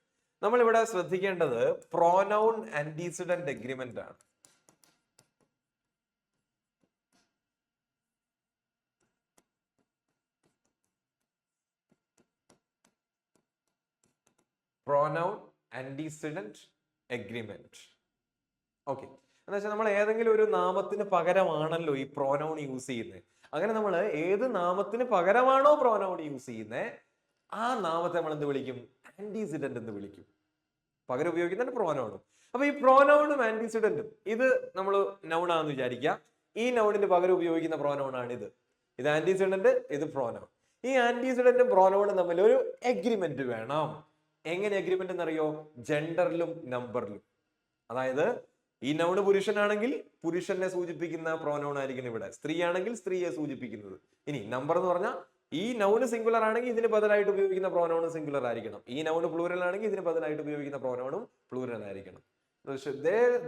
നമ്മൾ ഇവിടെ ശ്രദ്ധിക്കേണ്ടത് പ്രോനൗൺ ആന്റിസിഡന്റ് എഗ്രിമെന്റ് ആണ്. Pronoun antecedent agreement. ഓക്കെ, എന്ന് വെച്ചാൽ നമ്മൾ ഏതെങ്കിലും ഒരു നാമത്തിന് പകരമാണല്ലോ ഈ പ്രോനൗൺ യൂസ് ചെയ്യുന്നത്. അങ്ങനെ നമ്മൾ ഏത് നാമത്തിന് പകരമാണോ പ്രോനൗൺ യൂസ് ചെയ്യുന്നത്, ആ നാമത്തെ നമ്മൾ എന്ത് വിളിക്കും? ആന്റിസിഡന്റ് എന്ന് വിളിക്കും. പകരം ഉപയോഗിക്കുന്ന പ്രോനൗണും. അപ്പൊ ഈ പ്രോനൗണും ആന്റിസിഡന്റും, ഇത് നമ്മൾ നൗണാന്ന് വിചാരിക്കുക. ഈ നൗണിന് പകരം ഉപയോഗിക്കുന്ന പ്രോനൗൺ ആണ് ഇത്. ഇത് ആന്റിസിഡന്റ്, ഇത് പ്രോനൗൺ. ഈ ആന്റിസിഡന്റും പ്രോനൗണും തമ്മിൽ ഒരു എഗ്രിമെന്റ് വേണം. എങ്ങനെ എഗ്രിമെന്റ് എന്നറിയോ? ജെൻഡറിലും നമ്പറിലും. അതായത് ഈ നൗണ് പുരുഷനാണെങ്കിൽ പുരുഷനെ സൂചിപ്പിക്കുന്ന പ്രോനൗൺ ആയിരിക്കും ഇവിടെ, സ്ത്രീ ആണെങ്കിൽ സ്ത്രീയെ സൂചിപ്പിക്കുന്നത്. ഇനി നമ്പർ എന്ന് പറഞ്ഞാൽ ഈ നൗണ് സിംഗുലർ ആണെങ്കിൽ ഇതിന് ബദലായിട്ട് ഉപയോഗിക്കുന്ന പ്രോനൗൺ സിംഗുലർ ആയിരിക്കണം. ഈ നൗണ് പ്ലൂറൽ ആണെങ്കിൽ ഇതിന് ബദലായിട്ട് ഉപയോഗിക്കുന്ന പ്രോനൗണും പ്ലൂറൽ ആയിരിക്കണം.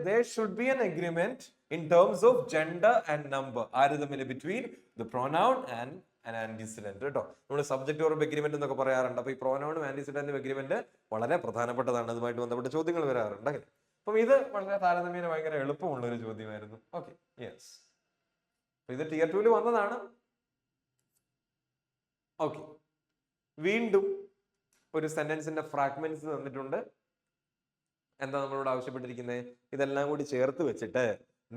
There should be an agreement in terms of gender and number. ആര് തമ്മിൽ? Between the pronoun and an antecedent. കേട്ടോ, നമ്മൾ സബ്ജക്ട് ഓർ എഗ്രിമെന്റ് എന്നൊക്കെ പറയാറുണ്ട്. അപ്പൊ ഈ പ്രോനൗണും ആന്റിസിഡന്റും എഗ്രിമെന്റ് വളരെ പ്രധാനപ്പെട്ടതാണ്. അതുമായിട്ട് ബന്ധപ്പെട്ട ചോദ്യങ്ങൾ വരാറുണ്ട്. അങ്ങനെ അപ്പം ഇത് വളരെ താരതമ്യേന ഭയങ്കര എളുപ്പമുള്ള ഒരു ചോദ്യമായിരുന്നു. Okay, yes. ഇത് tier 2 വന്നതാണ്. ഓക്കെ, വീണ്ടും ഒരു സെന്റൻസിന്റെ ഫ്രാഗ്മെന്റ്സ് തന്നിട്ടുണ്ട്. എന്താ നമ്മളോട് ആവശ്യപ്പെട്ടിരിക്കുന്നത്? ഇതെല്ലാം കൂടി ചേർത്ത് വെച്ചിട്ട്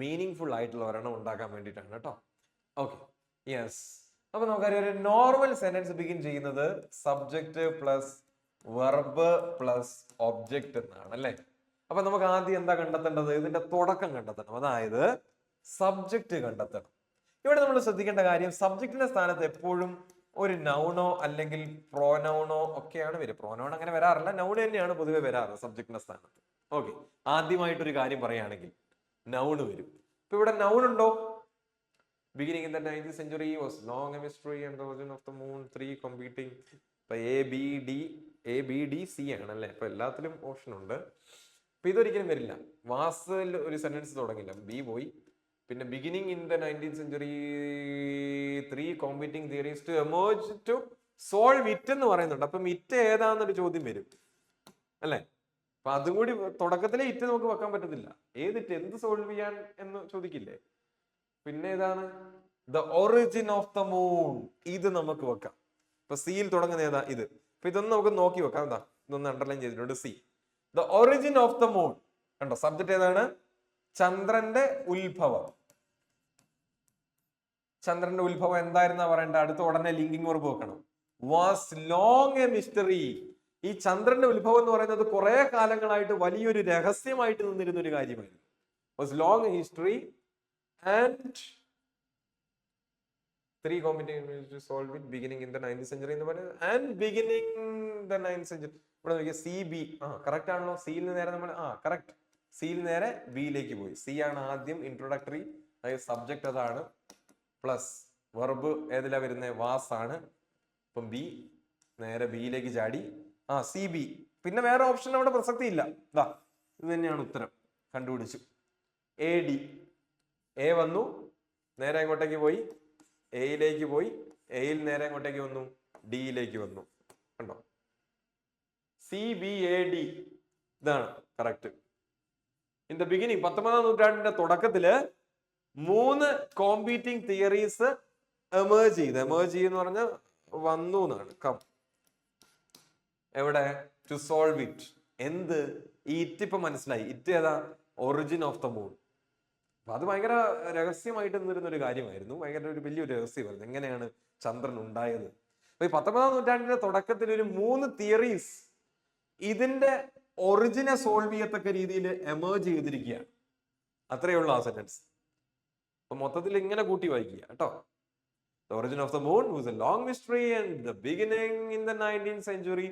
മീനിങ് ഫുൾ ആയിട്ടുള്ള ഒരെണ്ണം ഉണ്ടാക്കാൻ വേണ്ടിയിട്ടാണ് കേട്ടോ. Okay, yes. അപ്പൊ നമുക്കറിയാം ഒരു നോർമൽ സെന്റൻസ് ബിഗിൻ ചെയ്യുന്നത് subject plus verb plus object എന്നാണ് അല്ലെ. അപ്പൊ നമുക്ക് ആദ്യം എന്താ കണ്ടെത്തേണ്ടത്? ഇതിന്റെ തുടക്കം കണ്ടെത്തണം, അതായത് സബ്ജക്റ്റ് കണ്ടെത്തണം. ഇവിടെ നമ്മൾ ശ്രദ്ധിക്കേണ്ട കാര്യം, സബ്ജക്റ്റിന്റെ സ്ഥാനത്ത് എപ്പോഴും ഒരു നൗണോ അല്ലെങ്കിൽ പ്രോനൗണോ ഒക്കെയാണ് വരിക. പ്രോനൗൺ അങ്ങനെ വരാറില്ല, നൗൺ തന്നെയാണ് പൊതുവെ വരാറ് സബ്ജക്റ്റിന്റെ സ്ഥാനത്ത്. ഓക്കെ, ആദ്യമായിട്ടൊരു കാര്യം പറയുകയാണെങ്കിൽ നൗൺ വരും. ഇപ്പൊ ഇവിടെ നൗൺ ഉണ്ടോ? Beginning in the 19th century was long a mystery and the origin of the moon, 3 competing. ഇപ്പൊ ABD C ആണല്ലേ. ഇപ്പൊ എല്ലാത്തിലും ഓപ്ഷൻ ഉണ്ട്. അപ്പൊ ഇതൊരിക്കലും വരില്ല. വാസിൽ ഒരു സെന്റൻസ് തുടങ്ങില്ല, ബി പോയി. പിന്നെ beginning in the 19th century 3 competing theories to emerge to solve it എന്ന് പറയുന്നുണ്ട്. അപ്പം ഇറ്റ് ഏതാന്നൊരു ചോദ്യം വരും അല്ലെ. അപ്പൊ അതും കൂടി തുടക്കത്തിലെ ഇറ്റ് നമുക്ക് വെക്കാൻ പറ്റത്തില്ല. ഏതിറ്റ്, എന്ത് സോൾവ് ചെയ്യാൻ എന്ന് ചോദിക്കില്ലേ. പിന്നെ ഏതാണ്? The origin of the moon, ഇത് നമുക്ക് വെക്കാം. ഇപ്പൊ സിയിൽ തുടങ്ങുന്ന ഏതാ? ഇത്. അപ്പൊ ഇതൊന്നും നമുക്ക് നോക്കി വെക്കാം. എന്താ, ഇതൊന്ന് അണ്ടർലൈൻ ചെയ്തിട്ടുണ്ട്. C, the origin of the moon. കണ്ടോ, സബ്ജക്ട് ഏതാണ്? ചന്ദ്രന്റെ ഉത്ഭവം. ചന്ദ്രന്റെ ഉത്ഭവം എന്തായിരുന്നാ പറയണ്ട? അടുത്ത ഉടനെ ലിങ്കിങ് വെർബ് വെക്കണം. Was long A mystery. ഈ ചന്ദ്രന്റെ ഉത്ഭവം എന്ന് പറയുന്നത് കുറെ കാലങ്ങളായിട്ട് വലിയൊരു രഹസ്യമായിട്ട് നിന്നിരുന്ന ഒരു കാര്യമായിരുന്നു. Was long history and 3 competing to solve it beginning in the 19th century എന്ന് പറയുന്നത് and beginning the 9th century. ഇവിടെ നോക്കിയാൽ CB, കറക്റ്റ് ആണല്ലോ. സിയിൽ നേരെ നമ്മൾ കറക്റ്റ്, സിയിൽ നേരെ ബിയിലേക്ക് പോയി. സി ആണ് ആദ്യം ഇൻട്രൊഡക്ടറി, അതായത് സബ്ജക്ട് അതാണ്. പ്ലസ് വെർബ് ഏതിലാ വരുന്നത്? വാസ് ആണ്. ഇപ്പം ബി, നേരെ ബിയിലേക്ക് ചാടി. CB. പിന്നെ വേറെ ഓപ്ഷൻ അവിടെ പ്രസക്തി ഇല്ല. ഇത് തന്നെയാണ് ഉത്തരം. കണ്ടുപിടിച്ചു. AD, എ വന്നു, നേരെ എങ്ങോട്ടേക്ക് പോയി? എയിലേക്ക് പോയി. എയിൽ നേരെ എങ്ങോട്ടേക്ക് വന്നു? ഡിയിലേക്ക് വന്നു. കണ്ടോ, CBAD, ഇതാണ് കറക്റ്റ്. ഇൻ ദ ബിഗിനിങ്, 19ാം നൂറ്റാണ്ടിന്റെ തുടക്കത്തില് 3 കോമ്പീറ്റിംഗ് തിയറീസ് എമേർജ് ചെയ്ത്. എമേർജ് ചെയ്യുന്ന പറഞ്ഞാൽ വന്നു എന്നാണ്. കം എവിടെ? To solve it. എന്ത്? ഈ ഇറ്റ് ഇപ്പൊ മനസ്സിലായി. ഇറ്റ് ഏതാ? Origin of the moon. അത് ഭയങ്കര രഹസ്യമായിട്ട് നിന്നിരുന്ന ഒരു കാര്യമായിരുന്നു. ഭയങ്കര ഒരു വലിയൊരു രഹസ്യമായിരുന്നു, എങ്ങനെയാണ് ചന്ദ്രൻ ഉണ്ടായത്. അപ്പൊ ഈ 19ാം നൂറ്റാണ്ടിന്റെ തുടക്കത്തിൽ ഒരു 3 തിയറീസ് ഇതിന്റെ ഒറിജിനെ സോൾവ് ചെയ്യത്തക്ക രീതിയിൽ എമേർജ് ചെയ്തിരിക്കുകയാണ്. അത്രയേ ഉള്ളൂ ആ സെന്റൻസ്. അപ്പൊ മൊത്തത്തിൽ ഇങ്ങനെ കൂട്ടി വായിക്കുക കേട്ടോ. The origin of the moon was a long mystery and the beginning in the 19th century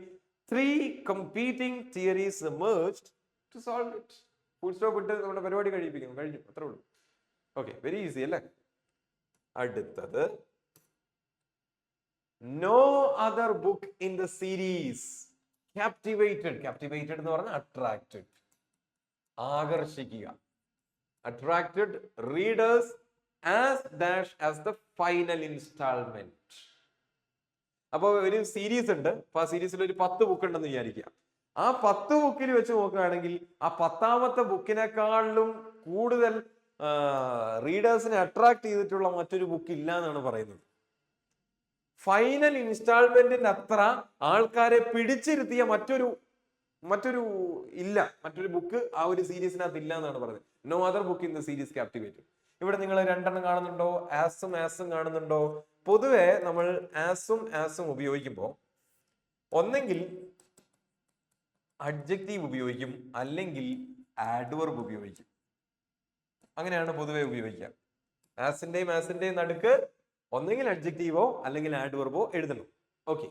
3 competing theories emerged to solve it. Full stop ഇട്ട് നമ്മുടെ പരിപാടി കഴിപ്പിക്കണം. കഴിഞ്ഞു, അത്രേ ഉള്ളൂ. ഓക്കെ, വെരി ഈസി അല്ലേ. അടുത്തത്, no other book in the series captivated. Captivated എന്ന് പറഞ്ഞാൽ അട്രാക്റ്റഡ്, ആകർഷിക്കുക. Attracted readers as dash as the final instalment. അപ്പൊ ഒരു സീരീസ് ഉണ്ട്. അപ്പൊ ആ സീരീസിൽ ഒരു 10 ബുക്ക് ഉണ്ടെന്ന് വിചാരിക്കുക. ആ 10 ബുക്കിൽ വെച്ച് നോക്കുകയാണെങ്കിൽ ആ 10ാമത്തെ ബുക്കിനെക്കാളും കൂടുതൽ റീഡേഴ്സിനെ അട്രാക്ട് ചെയ്തിട്ടുള്ള മറ്റൊരു ബുക്ക് ഇല്ല എന്നാണ് പറയുന്നത്. ഫൈനൽ ഇൻസ്റ്റാൾമെന്റിന്റെ അത്ര ആൾക്കാരെ പിടിച്ചിരുത്തിയ മറ്റൊരു ബുക്ക് ആ ഒരു സീരീസിനകത്ത് ഇല്ല എന്നാണ് പറയുന്നത്. No other book in the series captivated. ഇവിടെ നിങ്ങൾ 2 എണ്ണം കാണുന്നുണ്ടോ? ആസും കാണുന്നുണ്ടോ? പൊതുവെ നമ്മൾ ആസും ഉപയോഗിക്കുമ്പോൾ ഒന്നെങ്കിൽ അഡ്ജക്റ്റീവ് ഉപയോഗിക്കും, അല്ലെങ്കിൽ ആഡ്വർബ് ഉപയോഗിക്കും. അങ്ങനെയാണ് പൊതുവെ ഉപയോഗിക്കുക. ആസിന്റെയും നടുക്ക് ഒന്നെങ്കിൽ അഡ്ജക്റ്റീവോ അല്ലെങ്കിൽ ആഡ്വർബോ എഴുതണം. ഓക്കെ,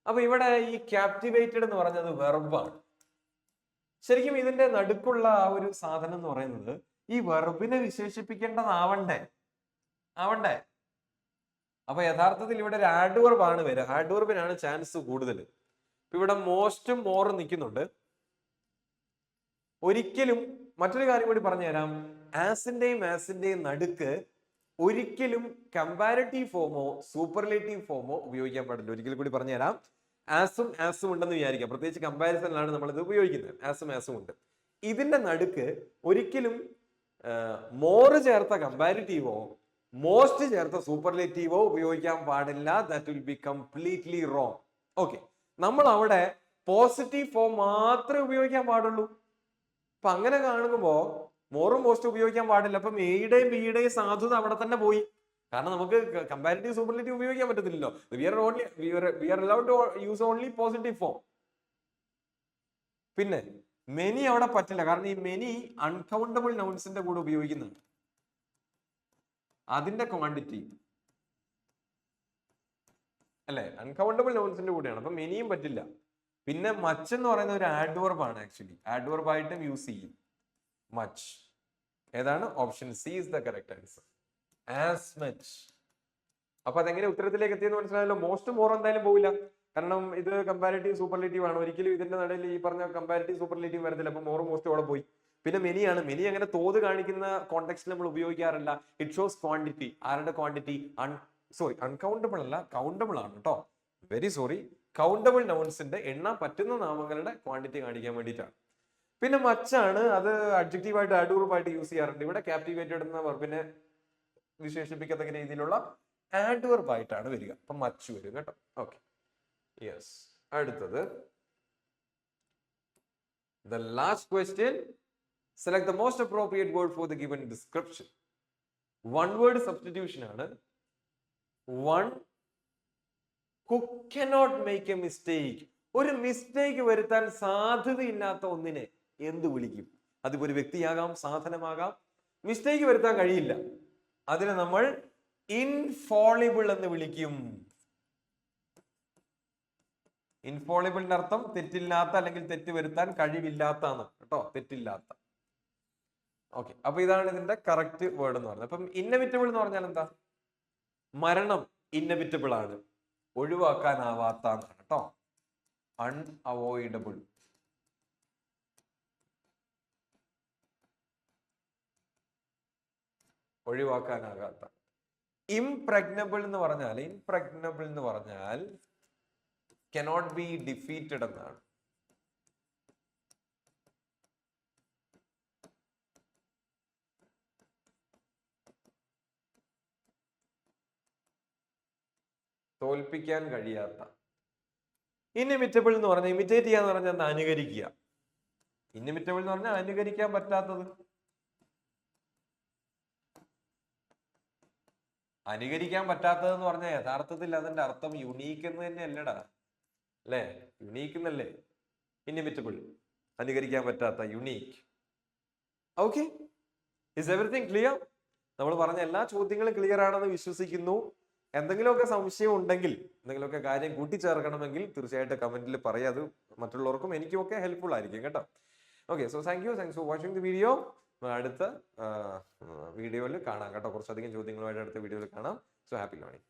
അപ്പൊ ഇവിടെ ഈ ക്യാപ്റ്റിവേറ്റഡ് എന്ന് പറഞ്ഞത് വെർബാണ്. ശരിക്കും ഇതിന്റെ നടുക്കുള്ള ആ ഒരു സാധനം എന്ന് പറയുന്നത് ഈ വെർബിനെ വിശേഷിപ്പിക്കേണ്ടതാവണ്ടേ. അപ്പൊ യഥാർത്ഥത്തിൽ ഇവിടെ ഒരു ആഡ്വർബ് ആണ് വരിക. ആഡ്വർബിനാണ് ചാൻസ് കൂടുതൽ. ഇവിടെ മോസ്റ്റും മോറും നിൽക്കുന്നുണ്ട്. ഒരിക്കലും മറ്റൊരു കാര്യം കൂടി പറഞ്ഞുതരാം. ആസിന്റെയും നടുക്ക് ഒരിക്കലും കമ്പാരിറ്റീവ് ഫോമോ സൂപ്പർലേറ്റീവ് ഫോമോ ഉപയോഗിക്കാൻ പാടില്ല. ഒരിക്കലും കൂടി പറഞ്ഞുതരാം. ആസും ഉണ്ടെന്ന് വിചാരിക്കാം. പ്രത്യേകിച്ച് കമ്പാരിസണിലാണ് നമ്മൾ ഇത് ഉപയോഗിക്കുന്നത്. ആസും ഉണ്ട്. ഇതിന്റെ നടുക്ക് ഒരിക്കലും മോറ് ചേർത്ത കമ്പാരിറ്റീവോ മോസ്റ്റ് ചേർത്ത സൂപ്പർലേറ്റീവോ ഉപയോഗിക്കാൻ പാടില്ല. That will be completely wrong. Okay, നമ്മൾ അവിടെ പോസിറ്റീവ് ഫോം മാത്രമേ ഉപയോഗിക്കാൻ പാടുള്ളൂ. അപ്പൊ അങ്ങനെ കാണുമ്പോ മോറും മോസ്റ്റ് ഉപയോഗിക്കാൻ പാടില്ല. അപ്പം എയുടെയും ബിയുടെയും സാധുത അവിടെ തന്നെ പോയി. കാരണം നമുക്ക് കമ്പാരിറ്റീവ് സൂപ്പർലേറ്റീവ് ഉപയോഗിക്കാൻ പറ്റത്തില്ലല്ലോ. We are allowed to use only positive form. പിന്നെ മെനി അവിടെ പറ്റില്ല. കാരണം ഈ മെനി അൺകൗണ്ടബിൾ നൗൺസിന്റെ കൂടെ ഉപയോഗിക്കുന്നുണ്ട്, അതിന്റെ ക്വാണ്ടിറ്റി അല്ലെ, അൺകൗണ്ടബിൾ നൗൺസിന്റെ കൂടെയാണ്. അപ്പൊ മെനിയും പറ്റില്ല. പിന്നെ മച്ച് എന്ന് പറയുന്ന ഒരു ആഡ്വർബ് ആണ്. ആക്ച്വലി ആഡ്വർബ് ആയിട്ടും യൂസ് ചെയ്യും മച്ച്. ഏതാണ്? Option C is the correct answer, as much. അപ്പൊ അതെങ്ങനെ ഉത്തരത്തിലേക്ക് എത്തിയെന്ന് മനസ്സിലായല്ലോ. മോസ്റ്റ് മോർ എന്തായാലും പോവില്ല, കാരണം ഇത് കമ്പാരിറ്റീവ് സൂപ്പർലേറ്റീവ് ആണ്. ഒരിക്കലും ഇതിന്റെ നടുവിൽ ഈ പറഞ്ഞ കമ്പാരിറ്റീവ് സൂപ്പർലേറ്റീവ് വരത്തില്ല. അപ്പൊ മോറും മോസ്റ്റ് അവിടെ പോയി. പിന്നെ മെനിയാണ്. മെനി അങ്ങനെ തോത് കാണിക്കുന്ന കോണ്ടെക്സ്റ്റിൽ നമ്മൾ ഉപയോഗിക്കാറില്ല. It shows quantity. ആരുടെ ക്വാണ്ടിറ്റി? അൺകൗണ്ടബിൾ അല്ല, കൗണ്ടബിൾ ആണ് കേട്ടോ. വെരി സോറി, കൗണ്ടബിൾ നൗൺസിന്റെ എണ്ണാൻ പറ്റുന്ന നാമങ്ങളുടെ ക്വാണ്ടിറ്റി കാണിക്കാൻ വേണ്ടിയിട്ടാണ്. പിന്നെ മച്ചാണ്, അത് അഡ്ജക്റ്റീവ് ആയിട്ട് adverb ആയിട്ട് യൂസ് ചെയ്യാറുണ്ട്. ഇവിടെ ക്യാപ്റ്റിവേറ്റഡ് എന്ന വെർബിനെ വിശേഷിപ്പിക്കത്തക്ക രീതിയിലുള്ള adverb ആയിട്ടാണ് വരിക. അപ്പൊ മച്ച് വരും കേട്ടോ. Okay, yes. അടുത്തത് the last question. Select the most appropriate word for the given description. One word substitution ആണ്. One who cannot make a mistake. ഒരു മിസ്റ്റേക്ക് വരുത്താൻ സാധ്യതയില്ലാത്ത ഒന്നിനെ എന്ത് വിളിക്കും? അതിപ്പോ ഒരു വ്യക്തിയാകാം, സാധനമാകാം. മിസ്റ്റേക്ക് വരുത്താൻ കഴിയില്ല, അതിനെ നമ്മൾ ഇൻഫോളിബിൾ എന്ന് വിളിക്കും. ഇൻഫോളിബിളിന്റെ അർത്ഥം തെറ്റില്ലാത്ത അല്ലെങ്കിൽ തെറ്റ് വരുത്താൻ കഴിവില്ലാത്ത ആണ് കേട്ടോ, തെറ്റില്ലാത്ത. ഓക്കെ, അപ്പൊ ഇതാണ് ഇതിന്റെ കറക്റ്റ് വേർഡ് എന്ന് പറയുന്നത്. അപ്പം ഇന്നവിറ്റബിൾ എന്ന് പറഞ്ഞാൽ എന്താ? മരണം ഇന്നവിറ്റബിൾ ആണ്, ഒഴിവാക്കാനാവാത്ത എന്നാണ് കേട്ടോ. അൺഅവോയ്ഡബിൾ. ഒഴിവാക്കാനാകാത്ത. ഇംപ്രഗ്നബിൾ എന്ന് പറഞ്ഞാൽ cannot be defeated എന്നാണ്. തോൽപ്പിക്കാൻ കഴിയാത്ത. ഇന്നിമിറ്റബിൾ എന്ന് പറഞ്ഞാൽ, ഇമിറ്റേറ്റ് ചെയ്യാന്ന് പറഞ്ഞാൽ എന്താ? അനുകരിക്കുക. ഇന്നിമിറ്റബിൾ എന്ന് പറഞ്ഞാൽ അനുകരിക്കാൻ പറ്റാത്തത്. അനുകരിക്കാൻ പറ്റാത്തത് എന്ന് പറഞ്ഞാൽ യഥാർത്ഥത്തിൽ അതിന്റെ അർത്ഥം യുണീക്ക് എന്ന് തന്നെ അല്ലടാ, അല്ലേ? യുണീക്ക് എന്നല്ലേ ഇന്നിമിറ്റബിൾ, അനുകരിക്കാൻ പറ്റാത്ത, unique. Okay, is everything clear? നമ്മൾ പറഞ്ഞ എല്ലാ ചോദ്യങ്ങളും ക്ലിയർ ആണെന്ന് വിശ്വസിക്കുന്നു. എന്തെങ്കിലുമൊക്കെ സംശയം ഉണ്ടെങ്കിൽ, എന്തെങ്കിലുമൊക്കെ കാര്യം കൂട്ടിച്ചേർക്കണമെങ്കിൽ തീർച്ചയായിട്ടും കമന്റിൽ പറയാം. അത് മറ്റുള്ളവർക്കും എനിക്കും ഒക്കെ ഹെൽപ്ഫുൾ ആയിരിക്കും കേട്ടോ. Okay, so thanks for watching the video. അടുത്ത വീഡിയോയിൽ കാണാം കേട്ടോ. കുറച്ചധികം ചോദ്യങ്ങളുമായിട്ട് അടുത്ത വീഡിയോയിൽ കാണാം. So happy learning.